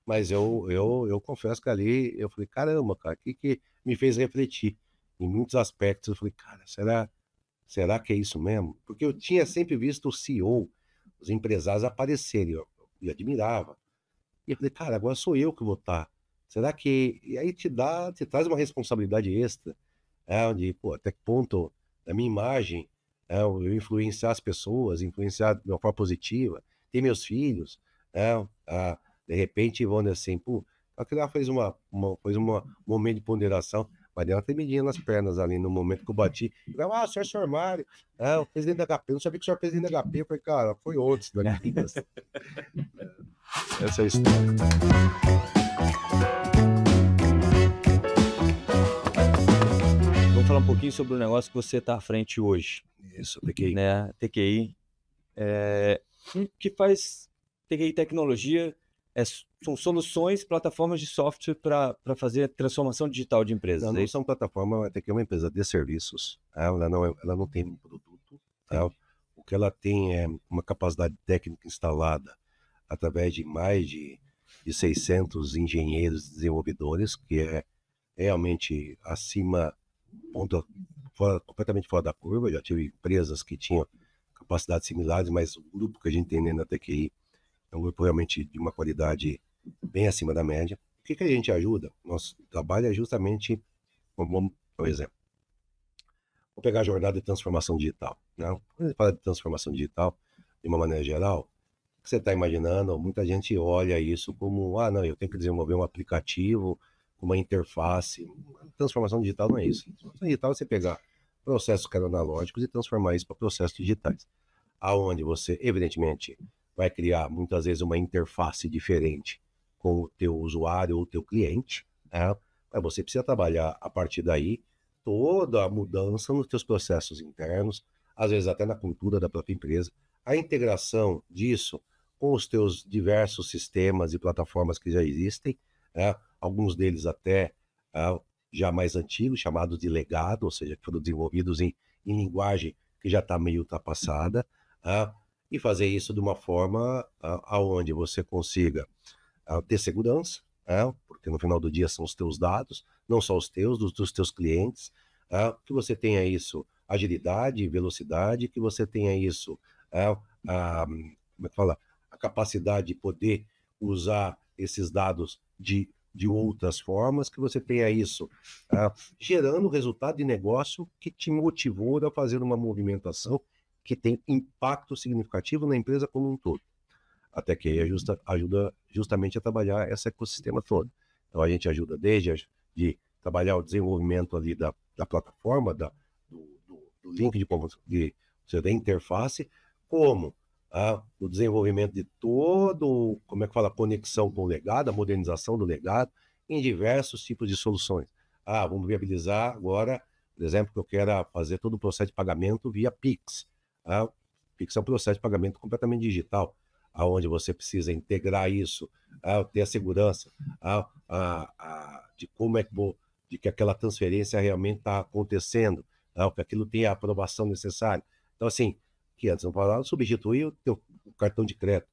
mas eu confesso que ali eu falei: caramba, cara, o que me fez refletir em muitos aspectos. Eu falei: cara, será que é isso mesmo? Porque eu tinha sempre visto o CEO, os empresários aparecerem, eu admirava. E eu falei: cara, agora sou eu que vou estar. Será que... E aí te traz uma responsabilidade extra, de, pô, até que ponto a minha imagem, eu influenciar as pessoas, influenciar de uma forma positiva, ter meus filhos, de repente, vão assim, pô, aquilo lá fez um momento de ponderação, mas deu uma tremidinha nas pernas ali no momento que eu bati. Eu falei: senhor Mário, o presidente da HP, eu não sabia que o senhor era presidente da HP. Eu falei: cara, foi outro daqui. Essa é a história.
Vamos falar um pouquinho sobre o negócio que você está à frente hoje.
Isso, TQI.
Né? TQI. Que faz TQI Tecnologia. São soluções, plataformas de software para fazer a transformação digital de empresas.
Não são plataformas, a TQI é uma empresa de serviços. Ela não tem um produto. O que ela tem é uma capacidade técnica instalada através de mais de 600 engenheiros e desenvolvedores, que é realmente acima, completamente fora da curva. Eu já tive empresas que tinham capacidades similares, mas o grupo que a gente tem na TQI é um grupo realmente de uma qualidade bem acima da média. O que a gente ajuda? Nosso trabalho é justamente, por exemplo, vou pegar a jornada de transformação digital. Quando a gente fala de transformação digital, de uma maneira geral, o que você está imaginando? Muita gente olha isso como: não, eu tenho que desenvolver um aplicativo, uma interface. Transformação digital não é isso. Transformação digital é você pegar processos que eram analógicos e transformar isso para processos digitais, aonde você, evidentemente, vai criar muitas vezes uma interface diferente com o teu usuário ou o teu cliente, mas você precisa trabalhar a partir daí toda a mudança nos teus processos internos, às vezes até na cultura da própria empresa, a integração disso com os teus diversos sistemas e plataformas que já existem, alguns deles até já mais antigos, chamados de legado, ou seja, que foram desenvolvidos em linguagem que já está meio ultrapassada, e fazer isso de uma forma aonde você consiga ter segurança, porque no final do dia são os teus dados, não só os teus, dos teus clientes, que você tenha isso, agilidade, velocidade, que você tenha isso, como é que fala? A capacidade de poder usar esses dados de outras formas, que você tenha isso gerando resultado de negócio que te motivou a fazer uma movimentação que tem impacto significativo na empresa como um todo. Até que ajuda justamente a trabalhar esse ecossistema todo. Então a gente ajuda desde de trabalhar o desenvolvimento ali da plataforma, do link da interface, como o desenvolvimento de todo, como é que fala, a conexão com o legado, a modernização do legado, em diversos tipos de soluções. Vamos viabilizar agora, por exemplo, que eu quero fazer todo o processo de pagamento via Pix. Pix é um processo de pagamento completamente digital, aonde você precisa integrar isso, ter a segurança de como é que de que aquela transferência realmente está acontecendo, que aquilo tem a aprovação necessária. Então, assim, que antes não falava, substituir o teu cartão de crédito,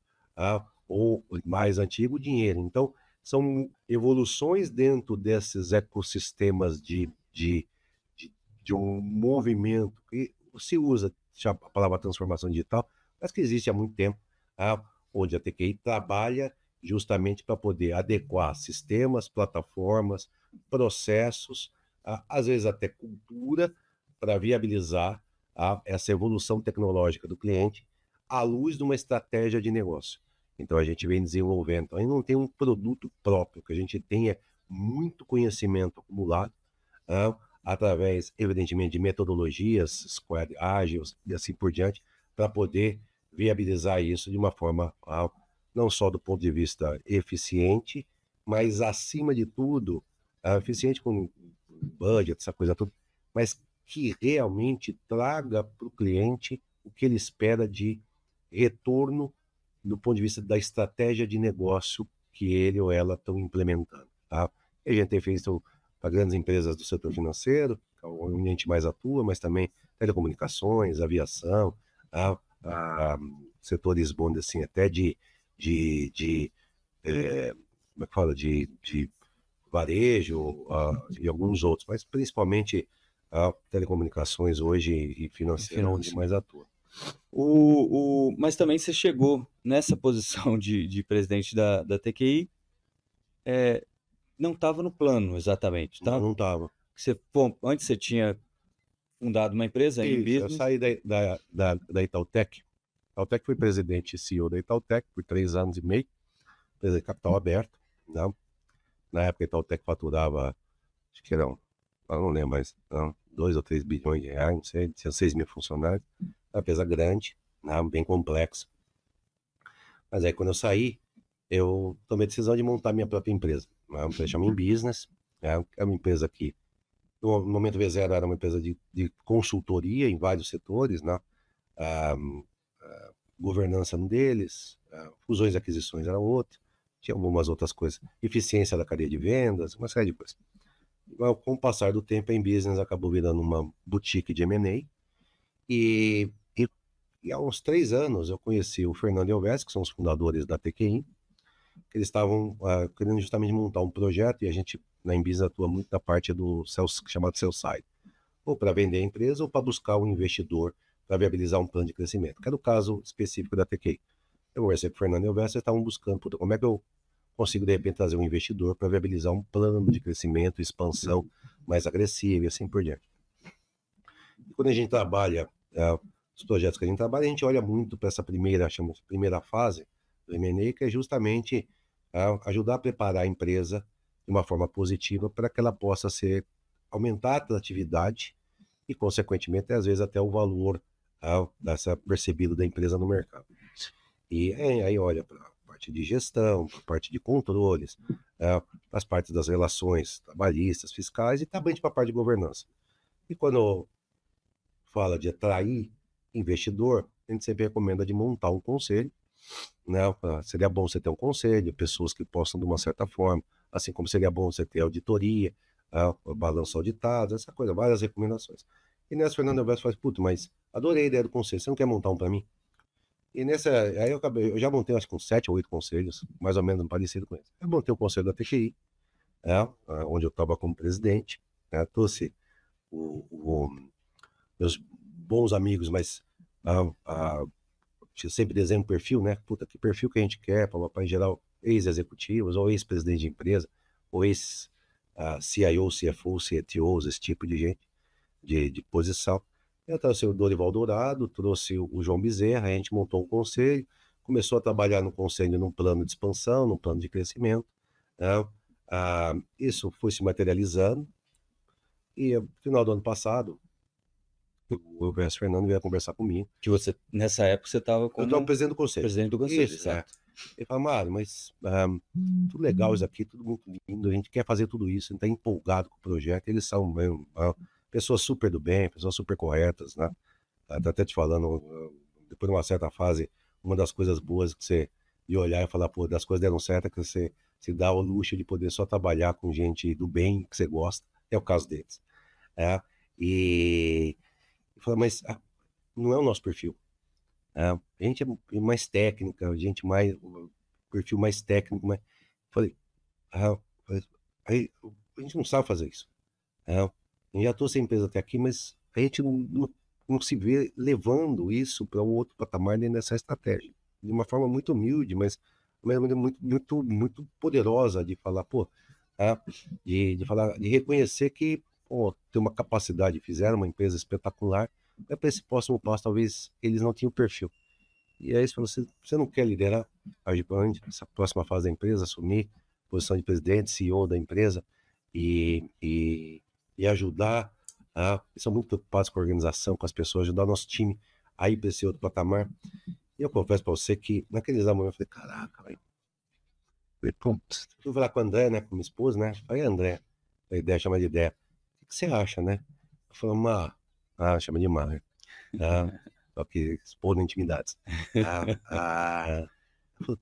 ou mais antigo, o dinheiro. Então, são evoluções dentro desses ecossistemas de um movimento que se usa a palavra transformação digital, mas que existe há muito tempo, onde a TQI trabalha justamente para poder adequar sistemas, plataformas, processos, às vezes até cultura, para viabilizar essa evolução tecnológica do cliente à luz de uma estratégia de negócio. Então, a gente vem desenvolvendo. Então, a gente não tem um produto próprio, que a gente tenha muito conhecimento acumulado, através, evidentemente, de metodologias, Squad ágeis e assim por diante, para poder viabilizar isso de uma forma, não só do ponto de vista eficiente, mas, acima de tudo, eficiente com budget, essa coisa toda, mas que realmente traga para o cliente o que ele espera de retorno do ponto de vista da estratégia de negócio que ele ou ela estão implementando. E a gente tem feito para grandes empresas do setor financeiro, que é onde a gente mais atua, mas também telecomunicações, aviação, setores bons assim, até como é que fala, de varejo e alguns outros, mas principalmente telecomunicações hoje e financeira, onde mais atua.
Mas também você chegou nessa posição de presidente da TQI, não estava no plano exatamente, tá?
Não estava.
Antes você tinha fundado uma empresa em business.
Eu saí da Itautec. Itautec, fui presidente e CEO da Itautec por 3 anos e meio, empresa de capital aberto. Né? Na época a Itautec faturava, acho que eram, eu não lembro mais, 2 ou 3 bilhões de reais, não sei, tinha 6 mil funcionários, uma empresa grande, né? Bem complexa. Mas aí quando eu saí, eu tomei a decisão de montar minha própria empresa. Uma empresa chama In Business, é uma empresa que no momento V0 era uma empresa de consultoria em vários setores, né? Governança um deles, fusões e aquisições era outro, tinha algumas outras coisas, eficiência da cadeia de vendas, uma série de coisas. Com o passar do tempo, a In Business acabou virando uma boutique de M&A, e há uns 3 anos eu conheci o Fernando e o Elvésio, que são os fundadores da TQI, que eles estavam querendo justamente montar um projeto, e a gente na In Business atua muito na parte do chamado sell side, ou para vender a empresa ou para buscar um investidor para viabilizar um plano de crescimento, que era o caso específico da TQI. Eu conversei com o Fernando e o Elvésio, eles estavam buscando como é que eu consigo de repente trazer um investidor para viabilizar um plano de crescimento, expansão mais agressiva e assim por diante. E quando a gente trabalha os projetos que a gente trabalha, a gente olha muito para essa primeira fase do M&A, que é justamente ajudar a preparar a empresa de uma forma positiva para que ela possa aumentar a atratividade e, consequentemente, às vezes até o valor percebido da empresa no mercado. E aí olha para a parte de gestão, para a parte de controles, as partes das relações trabalhistas, fiscais e também para a parte de governança. E quando fala de atrair investidor, a gente sempre recomenda de montar um conselho, né? Seria bom você ter um conselho, pessoas que possam de uma certa forma, assim como seria bom você ter auditoria, balanço auditado, essa coisa, várias recomendações. E nessa, Fernando Alves fala, puta, mas adorei a ideia do conselho, você não quer montar um para mim? E aí eu já montei acho que uns 7 ou 8 conselhos, mais ou menos parecido com isso. Eu montei o conselho da TQI, onde eu estava como presidente, trouxe meus bons amigos, mas eu sempre desenho um perfil, né? Puta, que perfil que a gente quer, para em geral, ex-executivos, ou ex-presidente de empresa, ou ex-CIO, CFO, CTOs, esse tipo de gente, de posição. Eu trouxe o Dorival Dourado, trouxe o João Bezerra, a gente montou um conselho, começou a trabalhar no conselho num plano de expansão, num plano de crescimento. Isso foi se materializando, e no final do ano passado, o Elvésio Fernando veio conversar comigo.
Que você, nessa época, você estava
Eu
como
estava presidente do conselho.
presidente do conselho,
Isso,
certo?
Ele falou, Mário, mas tudo legal isso aqui, tudo muito lindo, a gente quer fazer tudo isso, a gente está empolgado com o projeto, eles são mesmo, pessoas super do bem, pessoas super corretas, né? Tá até te falando, depois de uma certa fase, uma das coisas boas que você de olhar e falar, pô, das coisas deram certo, é que você se dá o luxo de poder só trabalhar com gente do bem, que você gosta, é o caso deles. E fala, mas não é o nosso perfil. A gente é mais técnica, a gente mais, o perfil mais técnico, mas falei, aí, a gente não sabe fazer isso. Eu já estou sem empresa até aqui, mas a gente não se vê levando isso para um outro patamar dentro dessa estratégia. De uma forma muito humilde, mas muito poderosa de falar, pô, de falar, de reconhecer que, pô, tem uma capacidade, fizeram uma empresa espetacular, mas para esse próximo passo, talvez eles não tinham perfil. E aí você não quer liderar a Agiplant, essa próxima fase da empresa, assumir posição de presidente, CEO da empresa e ajudar, eles são muito preocupados com a organização, com as pessoas, ajudar o nosso time a ir para esse outro patamar. E eu confesso para você que naqueles momentos eu falei, caraca, velho. Fui falar com o André, né, com minha esposa, né? Falei, André, a ideia chama de ideia. O que você acha, né? Eu falei, chama de Mar. Só que expondo intimidades.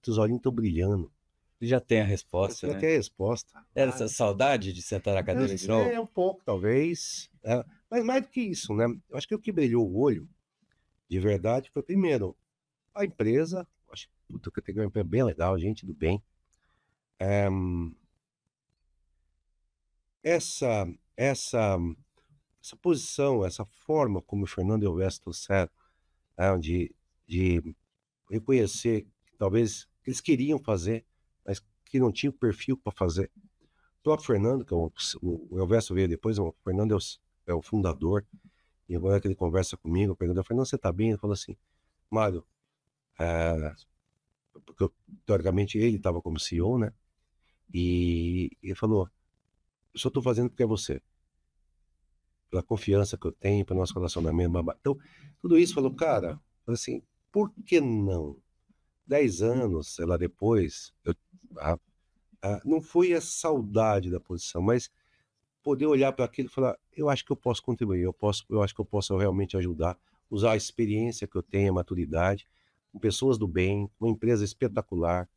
Os olhinhos estão brilhando.
Já tem a resposta,
Já
né?
tem a resposta.
Era essa saudade de sentar na cadeira de novo?
Um pouco, talvez. Mas mais do que isso, né? Eu acho que o que brilhou o olho, de verdade, foi primeiro a empresa. Acho que eu tenho uma empresa bem legal, gente do bem. Essa posição, essa forma como o Fernando e o Elvésio trouxeram, de reconhecer que talvez eles queriam fazer, mas que não tinham perfil para fazer. O próprio Fernando, que é o Elvésio veio depois, o Fernando é o fundador, e agora que ele conversa comigo, eu pergunto, Fernando, você está bem? Ele falou assim, Mário, porque teoricamente ele estava como CEO, né? E ele falou, eu só estou fazendo porque é você. Pela confiança que eu tenho, pelo nosso relacionamento. Então, tudo isso falou, cara, assim, por que não? 10 anos, sei lá, depois, não foi a saudade da posição, mas poder olhar para aquilo e falar, eu acho que eu posso contribuir, eu acho que eu posso realmente ajudar, usar a experiência que eu tenho, a maturidade, com pessoas do bem, uma empresa espetacular,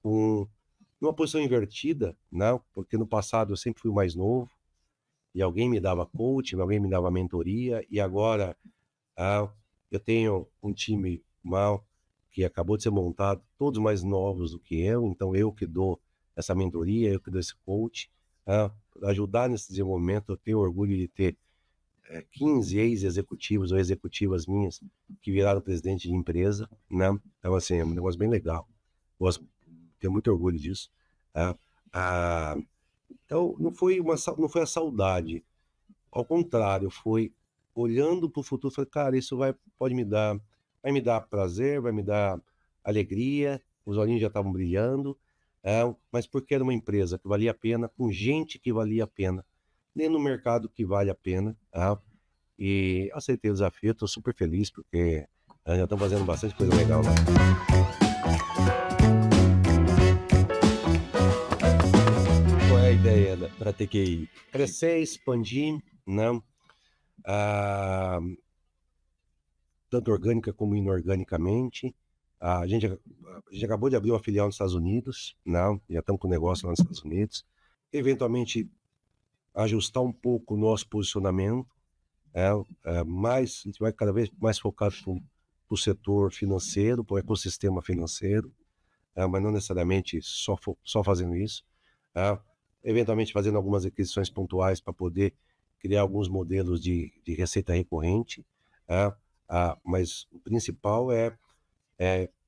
numa posição invertida, não, porque no passado eu sempre fui o mais novo, e alguém me dava coaching, alguém me dava mentoria, e agora eu tenho um time que acabou de ser montado, todos mais novos do que eu, então eu que dou essa mentoria, eu que dou esse coach, ajudar nesse desenvolvimento. Eu tenho orgulho de ter 15 ex-executivos ou executivas minhas que viraram presidente de empresa, né? Então, assim, é um negócio bem legal. Tenho muito orgulho disso. Então, não foi a saudade. Ao contrário, foi olhando para o futuro, falei, cara, isso vai me dar prazer, vai me dar alegria, os olhinhos já estavam brilhando, mas porque era uma empresa que valia a pena, com gente que valia a pena, nem no mercado que vale a pena, e aceitei o desafio, estou super feliz, porque já estão fazendo bastante coisa legal lá.
Qual é a ideia para TQI?
Crescer, expandir, né? Tanto orgânica como inorganicamente. A gente acabou de abrir uma filial nos Estados Unidos, né? Já estamos com negócio lá nos Estados Unidos. Eventualmente, ajustar um pouco o nosso posicionamento, a gente vai cada vez mais focado para o setor financeiro, para o ecossistema financeiro, mas não necessariamente só fazendo isso. Eventualmente fazendo algumas aquisições pontuais para poder criar alguns modelos de receita recorrente, mas o principal é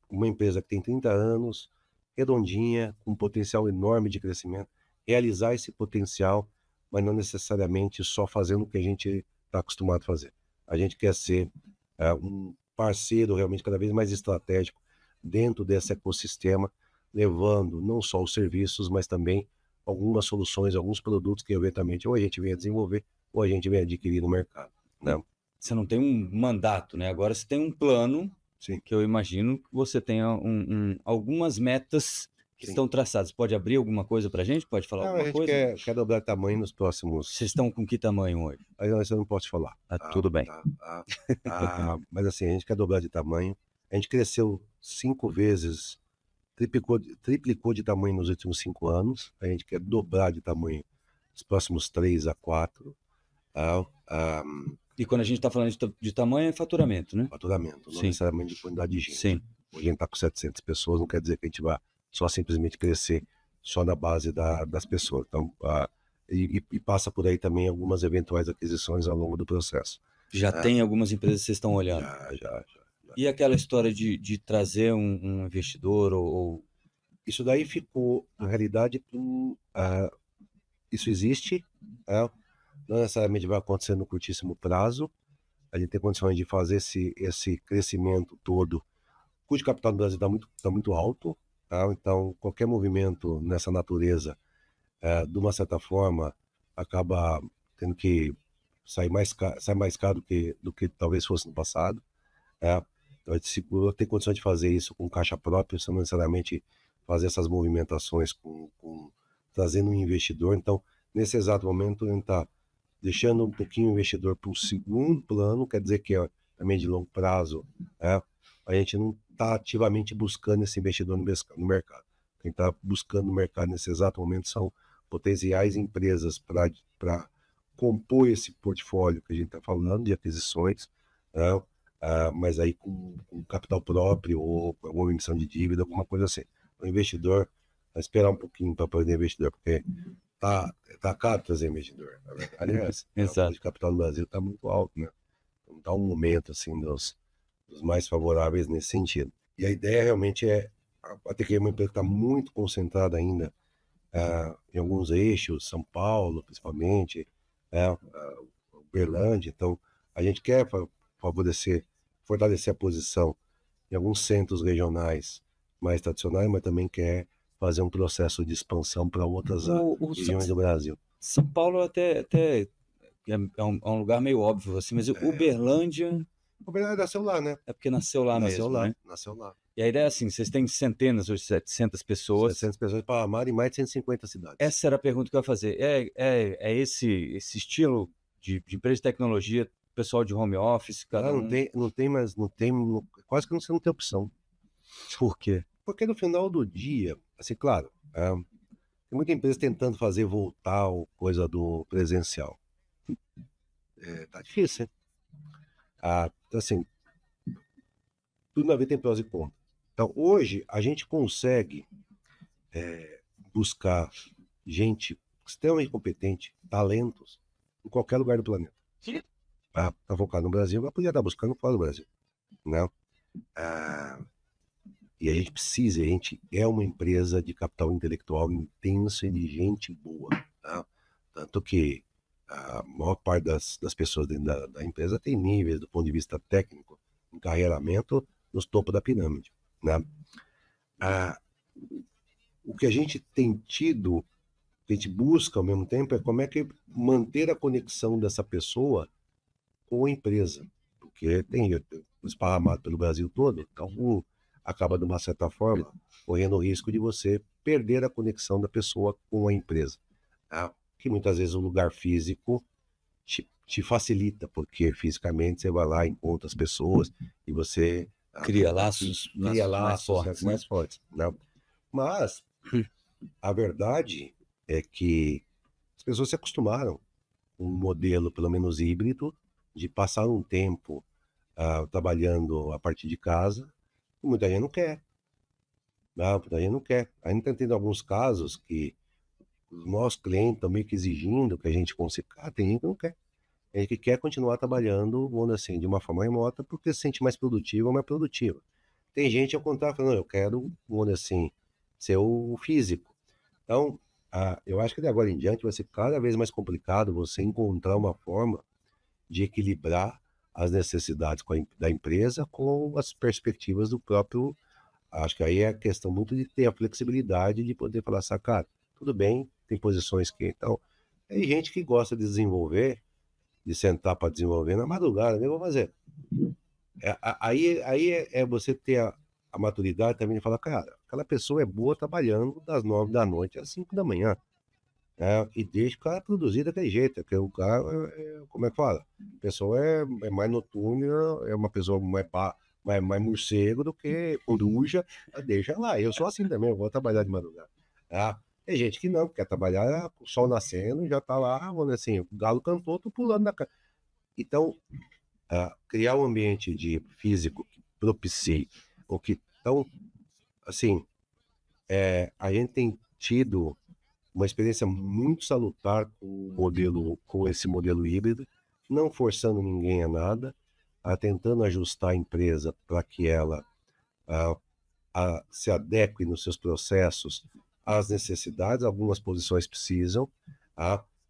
uma empresa que tem 30 anos, redondinha, com um potencial enorme de crescimento, realizar esse potencial, mas não necessariamente só fazendo o que a gente está acostumado a fazer. A gente quer ser um parceiro realmente cada vez mais estratégico dentro desse ecossistema, levando não só os serviços, mas também algumas soluções, alguns produtos que eventualmente ou a gente venha desenvolver ou a gente venha adquirir no mercado, né?
você não tem um mandato, né? Agora você tem um plano,
Sim.
que eu imagino que você tenha algumas metas que
Sim.
estão traçadas. Pode abrir alguma coisa para a gente? Pode falar
Não, a
alguma
gente
coisa?
quer dobrar de tamanho nos próximos.
Vocês estão com que tamanho hoje?
Aí não, isso eu não posso te falar.
Tudo bem.
Mas assim, a gente quer dobrar de tamanho. A gente cresceu 5 vezes, triplicou de tamanho nos últimos 5 anos. A gente quer dobrar de tamanho nos próximos 3 a 4.
E quando a gente está falando de tamanho, é faturamento, né?
Faturamento, não
Sim.
necessariamente de quantidade de gente.
Sim.
Hoje a gente está com 700 pessoas, não quer dizer que a gente vai só simplesmente crescer só na base das pessoas. Então, e passa por aí também algumas eventuais aquisições ao longo do processo.
Já tem algumas empresas que vocês estão olhando?
Já.
E aquela história de trazer um investidor ou...
Isso daí ficou, na realidade, isso existe, não necessariamente vai acontecer no curtíssimo prazo. A gente tem condições de fazer esse crescimento todo. O custo de capital no Brasil está muito alto, tá? Então qualquer movimento nessa natureza, de uma certa forma, acaba tendo que sair mais caro do que talvez fosse no passado. Então a gente segura, tem condições de fazer isso com caixa própria, sem necessariamente fazer essas movimentações trazendo um investidor. Então, nesse exato momento, a gente está deixando um pouquinho o investidor para o segundo plano, quer dizer que é também de longo prazo, a gente não está ativamente buscando esse investidor no mercado. Quem está buscando no mercado nesse exato momento são potenciais empresas para compor esse portfólio que a gente está falando de aquisições, mas aí com capital próprio ou com alguma emissão de dívida, alguma coisa assim. O investidor vai esperar um pouquinho para poder investidor, porque tá caro trazer investidor. Na verdade é essa. O custo de capital no Brasil está muito alto, né? Então está um momento assim dos mais favoráveis nesse sentido. E a ideia realmente a TQI é uma empresa que está muito concentrada ainda em alguns eixos, São Paulo principalmente, Uberlândia. Então a gente quer fortalecer a posição em alguns centros regionais mais tradicionais, mas também quer fazer um processo de expansão para outras regiões do Brasil.
São Paulo até é um lugar meio óbvio, assim, mas Uberlândia...
Uberlândia nasceu lá, né?
É porque nasceu lá mesmo, né?
Nasceu lá.
E a ideia é assim, vocês têm centenas ou 700 pessoas.
700 pessoas para amar em mais de 150 cidades.
Essa era a pergunta que eu ia fazer. É esse estilo de empresa de tecnologia, pessoal de home office,
não tem, quase que você não tem opção.
Por quê?
Porque no final do dia, assim, claro, tem muita empresa tentando fazer voltar a coisa do presencial. Tá difícil, hein? Então, assim, tudo na vida tem prós e contras. Então, hoje, a gente consegue buscar gente extremamente competente, talentos, em qualquer lugar do planeta. Para focar no Brasil, mas podia estar buscando fora do Brasil, né? E a gente é uma empresa de capital intelectual intenso e de gente boa, tá? Tanto que a maior parte das pessoas dentro da empresa tem níveis do ponto de vista técnico, encarreiramento nos topos da pirâmide, né? O que a gente tem tido, que a gente busca ao mesmo tempo, é como é que manter a conexão dessa pessoa com a empresa, porque tem esparramado pelo Brasil todo, então acaba de uma certa forma correndo o risco de você perder a conexão da pessoa com a empresa, tá? Que muitas vezes o lugar físico te facilita, porque fisicamente você vai lá, encontra as pessoas e você
cria laços
mais fortes, né? Mas a verdade é que as pessoas se acostumaram com um modelo, pelo menos híbrido, de passar um tempo trabalhando a partir de casa, e muita gente não quer. Muita gente não quer. Ainda está tendo alguns casos que os nossos clientes estão meio que exigindo que a gente consiga. Tem gente que não quer. Tem gente que quer continuar trabalhando, vamos dizer assim, de uma forma remota, porque se sente mais produtivo ou mais produtiva. Tem gente, ao contrário, falando, eu quero, vamos dizer assim, ser o físico. Então, eu acho que de agora em diante vai ser cada vez mais complicado você encontrar uma forma de equilibrar as necessidades da empresa com as perspectivas do próprio. Acho que aí é a questão muito de ter a flexibilidade de poder falar assim, cara, tudo bem, tem posições que... Então, tem gente que gosta de desenvolver de sentar para desenvolver na madrugada, eu vou fazer. Aí é você ter a maturidade também de falar, cara, aquela pessoa é boa trabalhando das 9 da noite às 5 da manhã. E deixa o cara produzir daquele jeito, porque o cara, como é que fala? A pessoa é mais noturna, é uma pessoa mais morcego do que coruja, deixa lá. Eu sou assim também, eu vou trabalhar de madrugada. Tem gente que não, quer trabalhar com o sol nascendo, já tá lá, vamos dizer assim, o galo cantou, tô pulando na cara. Então, criar um ambiente de físico que propicie, ou que, então, assim, a gente tem tido uma experiência muito salutar com esse modelo híbrido, não forçando ninguém a nada, tentando ajustar a empresa para que ela se adeque nos seus processos às necessidades. Algumas posições precisam,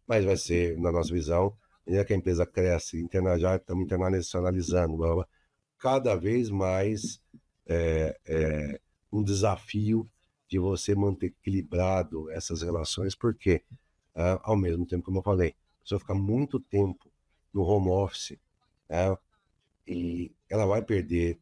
mas vai ser, na nossa visão, que a empresa cresce, já estamos internacionalizando, cada vez mais um desafio de você manter equilibrado essas relações, porque, ao mesmo tempo, como eu falei, a pessoa fica muito tempo no home office, e ela vai perder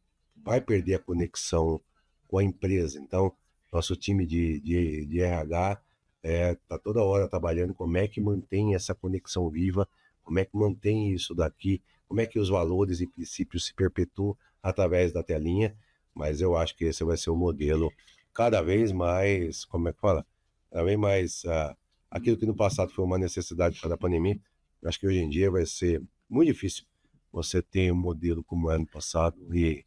a conexão com a empresa. Então, nosso time de RH está toda hora trabalhando como é que mantém essa conexão viva, como é que mantém isso daqui, como é que os valores e princípios se perpetuam através da telinha, mas eu acho que esse vai ser o modelo cada vez mais, como é que fala? Cada vez mais aquilo que no passado foi uma necessidade para a pandemia, eu acho que hoje em dia vai ser muito difícil você ter um modelo como era no passado e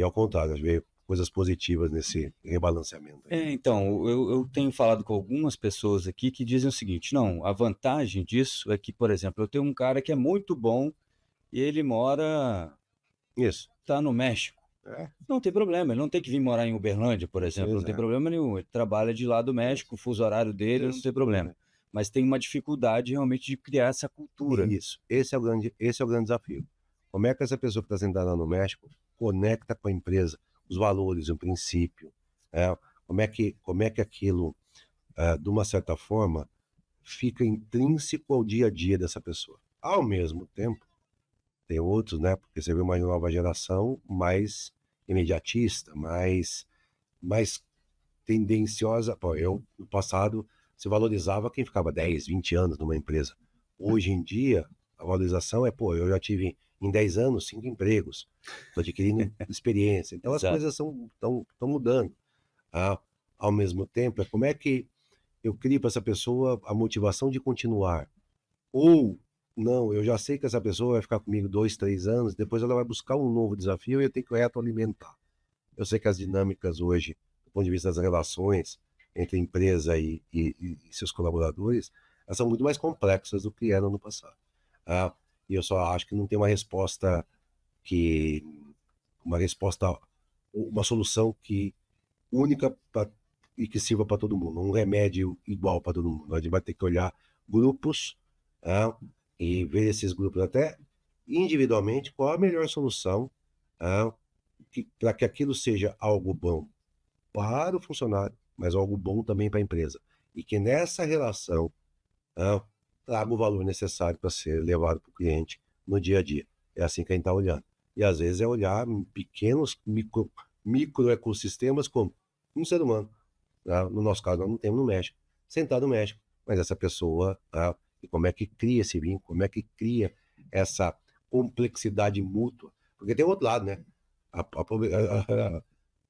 ao contrário, ver coisas positivas nesse rebalanceamento.
Então, eu tenho falado com algumas pessoas aqui que dizem o seguinte, não, a vantagem disso é que, por exemplo, eu tenho um cara que é muito bom e ele tá no México. Não tem problema, ele não tem que vir morar em Uberlândia, por exemplo, não tem problema nenhum. Ele trabalha de lá do México, o fuso horário dele, não tem problema. Mas tem uma dificuldade realmente de criar essa cultura.
Isso, esse é o grande desafio. Como é que essa pessoa que está sentada no México conecta com a empresa os valores, o princípio? Como é que aquilo, de uma certa forma, fica intrínseco ao dia a dia dessa pessoa? Ao mesmo tempo, tem outros, né? Porque você vê uma nova geração mais imediatista, mais tendenciosa. Pô, no passado, se valorizava quem ficava 10, 20 anos numa empresa. Hoje em dia, a valorização eu já tive em 10 anos 5 empregos, estou adquirindo experiência. Então as coisas estão mudando. Ao mesmo tempo, como é que eu crio para essa pessoa a motivação de continuar? Ou não, eu já sei que essa pessoa vai ficar comigo 2, 3 anos, depois ela vai buscar um novo desafio e eu tenho que retroalimentar. Eu sei que as dinâmicas hoje, do ponto de vista das relações entre empresa e seus colaboradores, elas são muito mais complexas do que eram no passado. E eu só acho que não tem uma solução única e que sirva para todo mundo, um remédio igual para todo mundo. A gente vai ter que olhar grupos e ver esses grupos até individualmente qual a melhor solução para que aquilo seja algo bom para o funcionário, mas algo bom também para a empresa. E que nessa relação traga o valor necessário para ser levado para o cliente no dia a dia. É assim que a gente está olhando. E às vezes é olhar pequenos micro ecossistemas como um ser humano. No nosso caso, nós não temos no México, sentado no México, mas essa pessoa, e como é que cria esse vínculo, como é que cria essa complexidade mútua. Porque tem o outro lado, né?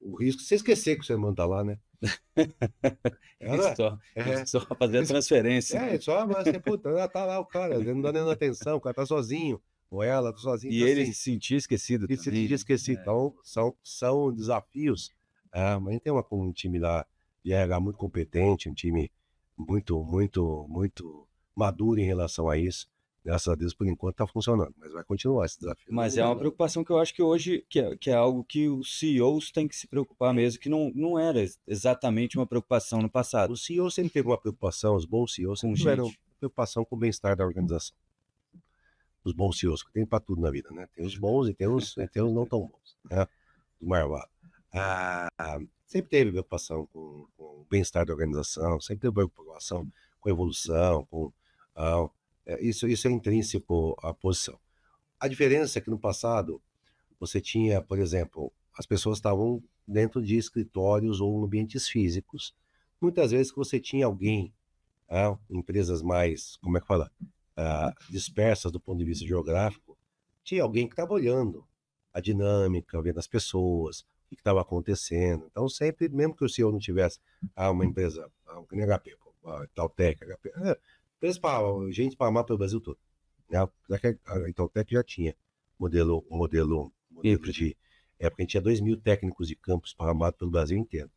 O risco de você esquecer que o ser humano está lá, né?
Só fazer a transferência.
Só, mas você, puta, tá lá o cara, não dá nem atenção, o cara tá sozinho, ou ela tá sozinha.
E
então,
ele
assim,
se sentia esquecido
e se sentia esquecido. Então, são desafios. Mas a gente tem um time lá de RH muito competente, um time muito, muito, muito maduro em relação a isso. Graças a Deus, por enquanto, está funcionando, mas vai continuar esse desafio.
Mas é uma preocupação que eu acho que hoje, que é algo que os CEOs têm que se preocupar mesmo, que não era exatamente uma preocupação no passado.
O CEO sempre teve uma preocupação, os bons CEOs sempre tiveram preocupação com o bem-estar da organização. Os bons CEOs, que tem para tudo na vida, né? Tem os bons e tem os não tão bons, né? Do marvado. Sempre teve preocupação com o bem-estar da organização, sempre teve preocupação com a evolução, Isso é intrínseco à posição. A diferença é que no passado você tinha, por exemplo, as pessoas estavam dentro de escritórios ou ambientes físicos. Muitas vezes que você tinha alguém, empresas mais, como é que fala, dispersas do ponto de vista geográfico, tinha alguém que estava olhando a dinâmica, vendo as pessoas, o que estava acontecendo. Então, sempre, mesmo que o CEO não tivesse uma empresa, que nem HP, Itautec, HP, empresa para gente para amar pelo Brasil todo. Né? A Itautec já tinha modelo de época, a gente tinha 2.000 técnicos de campo esparramados pelo Brasil inteiro.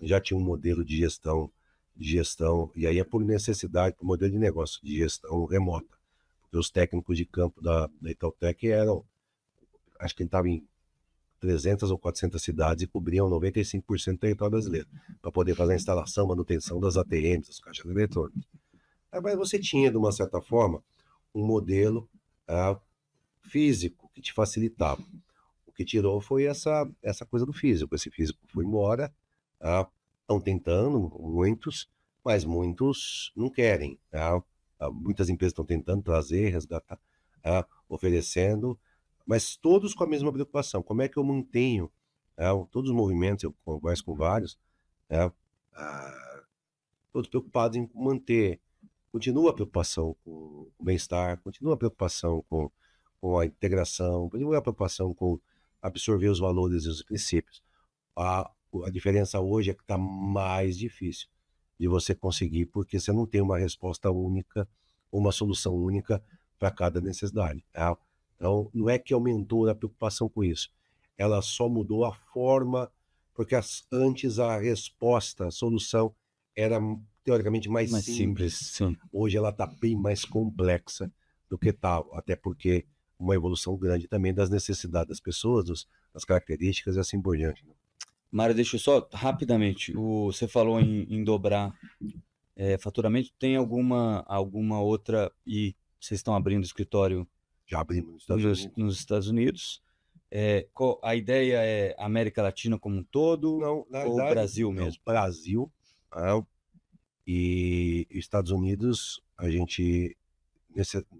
Já tinha um modelo de gestão, e aí é por necessidade, por modelo de negócio, de gestão remota. Porque os técnicos de campo da Itautec eram, acho que ele estava em 300 ou 400 cidades e cobriam 95% do território brasileiro, para poder fazer a instalação, manutenção das ATMs, das caixas eletrônicas. Mas você tinha, de uma certa forma, um modelo físico que te facilitava. O que tirou foi essa coisa do físico. Esse físico foi embora, estão tentando, muitos, mas muitos não querem. Muitas empresas estão tentando trazer, resgatar, oferecendo, mas todos com a mesma preocupação. Como é que eu mantenho todos os movimentos, eu converso com vários, todos preocupados em manter. Continua a preocupação com o bem-estar, continua a preocupação com a integração, continua a preocupação com absorver os valores e os princípios. A diferença hoje é que está mais difícil de você conseguir, porque você não tem uma resposta única, uma solução única para cada necessidade. Então, não é que aumentou a preocupação com isso, ela só mudou a forma, porque antes a resposta, a solução era teoricamente mais simples.
Sim.
Hoje ela está bem mais complexa do que tal, até porque uma evolução grande também das necessidades das pessoas, das características e assim por diante.
Mário, deixa eu só rapidamente. Você falou em dobrar faturamento. Tem alguma outra, e vocês estão abrindo escritório?
Já abrimos
nos Estados Unidos. A ideia é América Latina como um todo?
Não, na
ou
verdade,
Brasil mesmo?
Brasil, e Estados Unidos, a gente,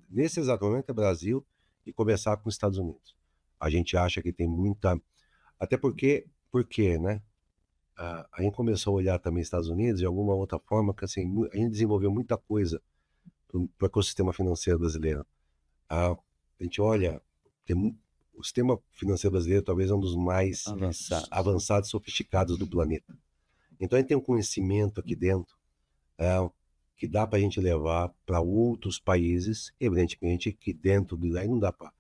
nesse exato momento é Brasil e começar com os Estados Unidos. A gente acha que tem muita... Até porque, né? A gente começou a olhar também Estados Unidos de alguma outra forma, que assim, a gente desenvolveu muita coisa para o ecossistema financeiro brasileiro. A gente olha, o sistema financeiro brasileiro talvez é um dos mais avançados e sofisticados do planeta. Então a gente tem um conhecimento aqui dentro que dá para a gente levar para outros países, evidentemente que dentro de lá não dá para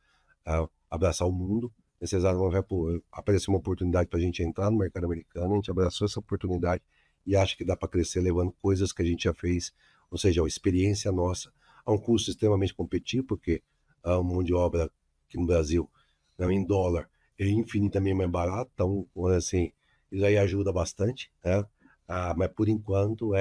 abraçar o mundo. Nesse exato momento apareceu uma oportunidade para a gente entrar no mercado americano, a gente abraçou essa oportunidade e acha que dá para crescer levando coisas que a gente já fez, ou seja, a experiência nossa, a um custo extremamente competitivo, porque a mão de obra aqui no Brasil, em dólar, é infinitamente mais barato, então, assim, isso aí ajuda bastante, né? Mas por enquanto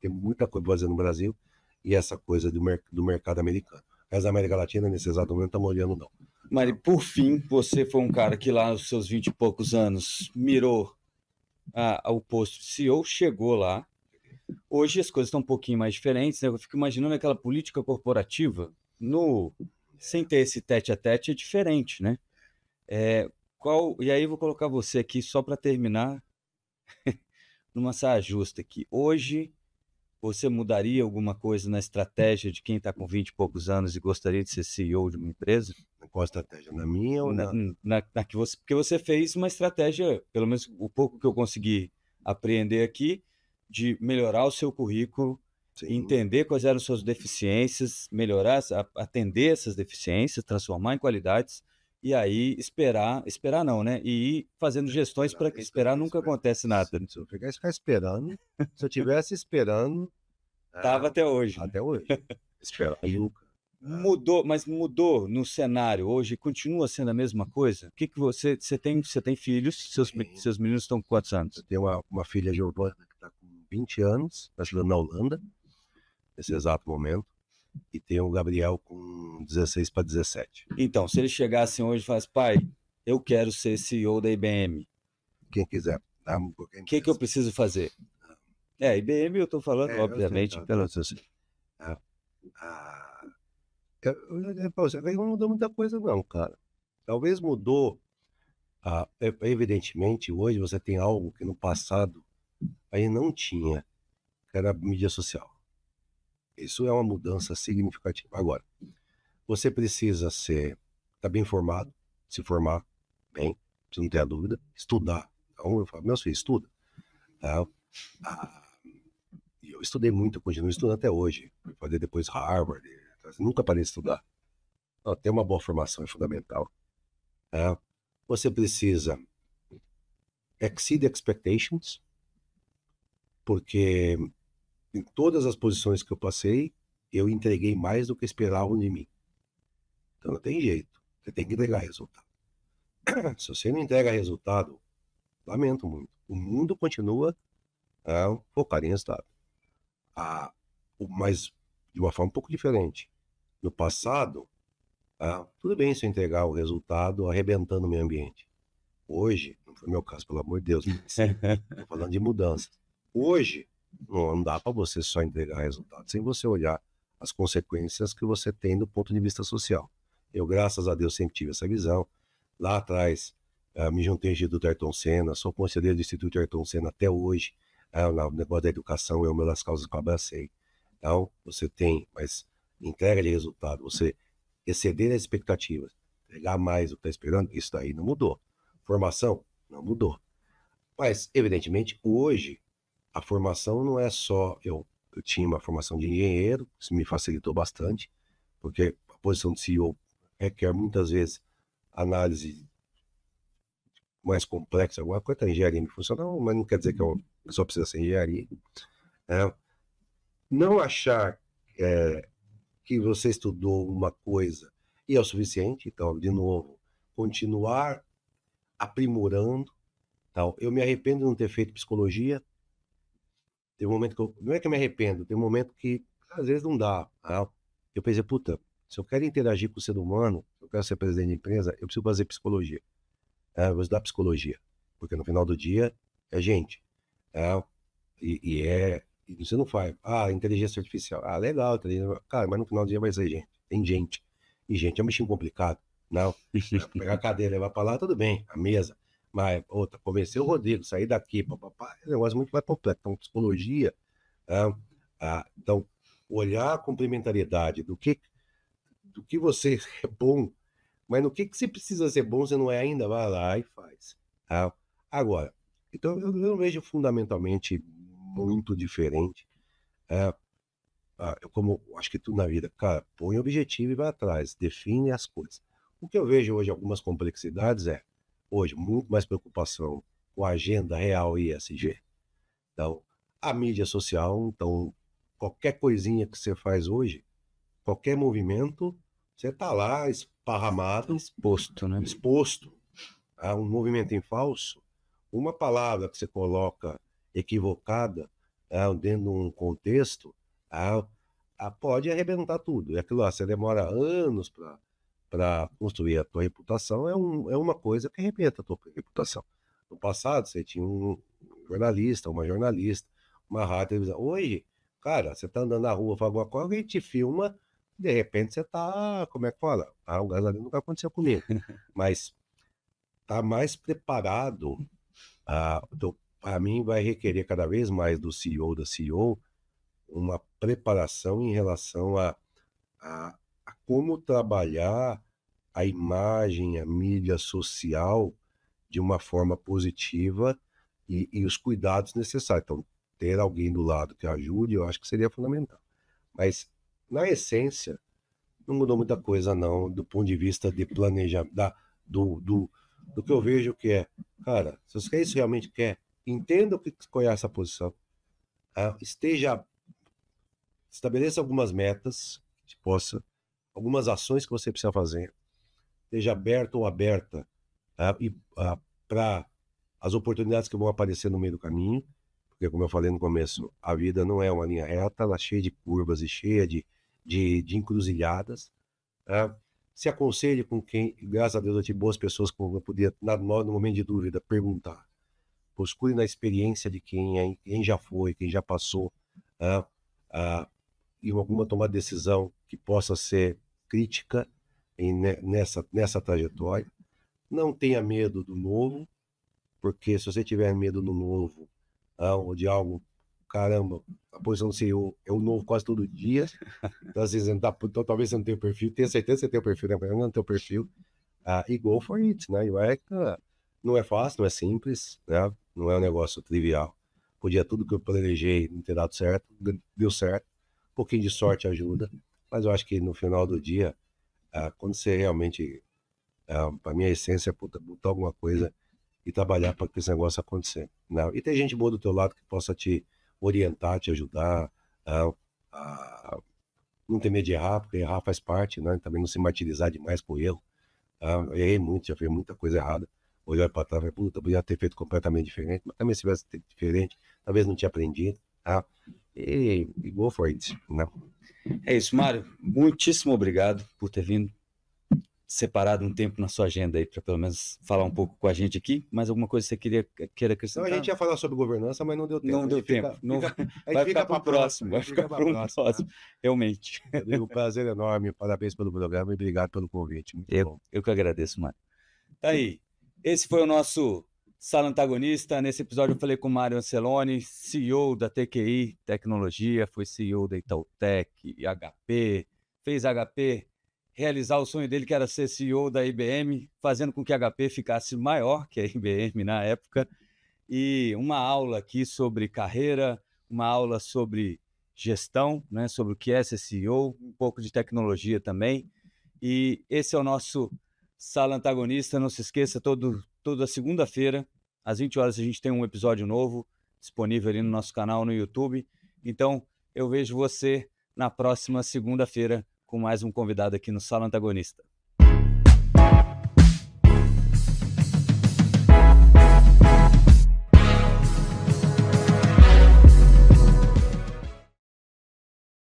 tem muita coisa para fazer no Brasil e essa coisa do mercado americano. Mas a América Latina, nesse exato momento, não estamos olhando, não.
Mari, por fim, você foi um cara que lá nos seus 20 e poucos anos mirou ao posto de CEO, chegou lá. Hoje as coisas estão um pouquinho mais diferentes, né? Eu fico imaginando aquela política corporativa sem ter esse tete-a-tete é diferente, né? E aí eu vou colocar você aqui só para terminar numa saia justa aqui. Hoje você mudaria alguma coisa na estratégia de quem está com 20 e poucos anos e gostaria de ser CEO de uma empresa?
Qual a estratégia? Na minha ou na
que porque você fez uma estratégia, pelo menos o pouco que eu consegui apreender aqui, de melhorar o seu currículo,
Sim.
Entender quais eram suas deficiências, melhorar, atender essas deficiências, transformar em qualidades e aí esperar não, né? E ir fazendo gestões para que esperar nunca acontece nada.
Se eu ficar esperando, se eu tivesse esperando...
Tava até hoje.
Até hoje. Esperar nunca.
Mudou no cenário hoje, continua sendo a mesma coisa? O que você tem filhos, seus meninos estão com quantos anos?
Eu tenho uma filha Giovana que está com 20 anos, está estudando na Holanda, nesse exato momento, e tenho o Gabriel com 16 para 17.
Então, se eles chegassem hoje e falassem, pai, eu quero ser CEO da IBM.
Quem quiser.
O que eu preciso fazer? IBM eu estou falando, obviamente.
Não mudou muita coisa não, cara. Talvez mudou, evidentemente, hoje você tem algo que no passado aí não tinha, que era a mídia social. Isso é uma mudança significativa. Agora, você precisa estar bem informado, se formar bem, se não ter a dúvida, estudar. Então eu falo, meus filhos, estuda. Tá? E eu estudei muito, eu continuo estudando até hoje. Fui fazer depois Harvard, nunca parei de estudar. Então, ter uma boa formação é fundamental. Tá? Você precisa exceed expectations, porque em todas as posições que eu passei, eu entreguei mais do que esperavam de mim. Então não tem jeito, você tem que entregar resultado. Se você não entrega resultado, lamento muito. O mundo continua focado em resultado. Mas de uma forma um pouco diferente. No passado, tudo bem se eu entregar o resultado arrebentando o meio ambiente. Hoje, não foi meu caso, pelo amor de Deus, estou falando de mudanças. Hoje, não dá para você só entregar resultado sem você olhar as consequências que você tem do ponto de vista social. Eu, graças a Deus, sempre tive essa visão. Lá atrás, me juntei ao Instituto Ayrton Senna, sou conselheiro do Instituto Ayrton Senna até hoje. O negócio da educação é uma das causas que eu abracei. Então, você tem, mas entrega de resultado, você exceder as expectativas, entregar mais do que está esperando, isso daí não mudou. Formação, não mudou. Mas, evidentemente, hoje, a formação não é só... Eu tinha uma formação de engenheiro, isso me facilitou bastante, porque a posição de CEO requer muitas vezes análise mais complexa, alguma coisa, a engenharia me funciona, mas não quer dizer que eu só precisa ser engenharia. Não achar que você estudou uma coisa e é o suficiente, então, de novo, continuar aprimorando. Tal. Eu me arrependo de não ter feito psicologia. Tem um momento que não é que eu me arrependo, tem um momento que às vezes não dá. Eu pensei, puta, se eu quero interagir com o ser humano, se eu quero ser presidente de empresa, eu preciso fazer psicologia. Eu vou estudar psicologia, porque no final do dia é gente. E você não faz. Inteligência artificial. Legal, cara, mas no final do dia vai ser gente. Tem gente. E gente é um bichinho complicado. Não. Pegar a cadeira, levar para lá, tudo bem, a mesa. Mas, outra, convencer o Rodrigo, sair daqui, papapá, é um negócio muito mais complexo. Então, psicologia, então, olhar a complementariedade do que você é bom, mas no que você precisa ser bom, você não é ainda, vai lá e faz. Agora, então eu não vejo fundamentalmente muito diferente. Como acho que tudo na vida, cara, põe objetivo e vai atrás, define as coisas. O que eu vejo hoje, algumas complexidades hoje, muito mais preocupação com a agenda real e ESG. Então, a mídia social, então, qualquer coisinha que você faz hoje, qualquer movimento, você está lá esparramado,
exposto, né?
Exposto a um movimento em falso, uma palavra que você coloca equivocada dentro de um contexto, pode arrebentar tudo. E aquilo lá, você demora anos para construir a tua reputação, é uma coisa que arrebenta a tua reputação. No passado, você tinha um jornalista, uma jornalista, uma rádio, televisão. Hoje, cara, você tá andando na rua, fala alguma coisa, alguém te filma, de repente você tá, como é que fala? Um gás nunca aconteceu comigo, mas tá mais preparado. Então, para mim, vai requerer cada vez mais do CEO, da CEO, uma preparação em relação a como trabalhar a imagem, a mídia social de uma forma positiva e os cuidados necessários. Então, ter alguém do lado que ajude, eu acho que seria fundamental. Mas, na essência, não mudou muita coisa, não, do ponto de vista de planejamento, do que eu vejo que cara, se você isso realmente quer, entenda o que é essa posição, estabeleça algumas metas, que possa, algumas ações que você precisa fazer, esteja aberto ou aberta para as oportunidades que vão aparecer no meio do caminho, porque, como eu falei no começo, a vida não é uma linha reta, ela é cheia de curvas e cheia de encruzilhadas. Se aconselhe com quem, graças a Deus, eu tive boas pessoas que eu podia, no momento de dúvida, perguntar. Procure na experiência de quem já foi, quem já passou, e alguma tomada de decisão que possa ser crítica nessa trajetória. Não tenha medo do novo, porque se você tiver medo do novo, ou de algo, caramba, a posição do CEO é o novo quase todo dia. Então, às vezes, então, talvez você não tenha o perfil, tenha certeza que você tem o perfil, né? Mas não tem o perfil. E go for it, né? Não é fácil, não é simples, né? Não é um negócio trivial. Podia tudo que eu planejei não ter dado certo, deu certo. Um pouquinho de sorte ajuda, mas eu acho que no final do dia, quando você realmente, para mim a essência é botar alguma coisa e trabalhar para que esse negócio acontecer, né? E ter gente boa do teu lado que possa te orientar, te ajudar, a não ter medo de errar, porque errar faz parte, né? Também não se martirizar demais com o erro. Eu errei muito, já fiz muita coisa errada. Olhar para trás, falei, puta, podia ter feito completamente diferente, mas também se tivesse feito diferente, talvez não tinha aprendido. E go for it, né?
É isso, Mário. Muitíssimo obrigado por ter vindo, separado um tempo na sua agenda aí para pelo menos falar um pouco com a gente aqui. Mais alguma coisa que você queira acrescentar?
Então a gente ia falar sobre governança, mas não deu tempo.
Não deu tempo. Vai ficar para o próximo. Vai ficar para um próximo, realmente.
Um prazer enorme. Parabéns pelo programa e obrigado pelo convite. Muito bom.
Eu que agradeço, Mário. Tá aí. Esse foi o nosso Sala Antagonista. Nesse episódio eu falei com o Mário Anceloni, CEO da TQI Tecnologia, foi CEO da Itautec, HP, fez HP realizar o sonho dele, que era ser CEO da IBM, fazendo com que a HP ficasse maior que a IBM na época. E uma aula aqui sobre carreira, uma aula sobre gestão, né, sobre o que é ser CEO, um pouco de tecnologia também. E esse é o nosso Sala Antagonista. Não se esqueça, toda segunda-feira, às 20 horas, a gente tem um episódio novo disponível ali no nosso canal no YouTube. Então, eu vejo você na próxima segunda-feira com mais um convidado aqui no Sala Antagonista.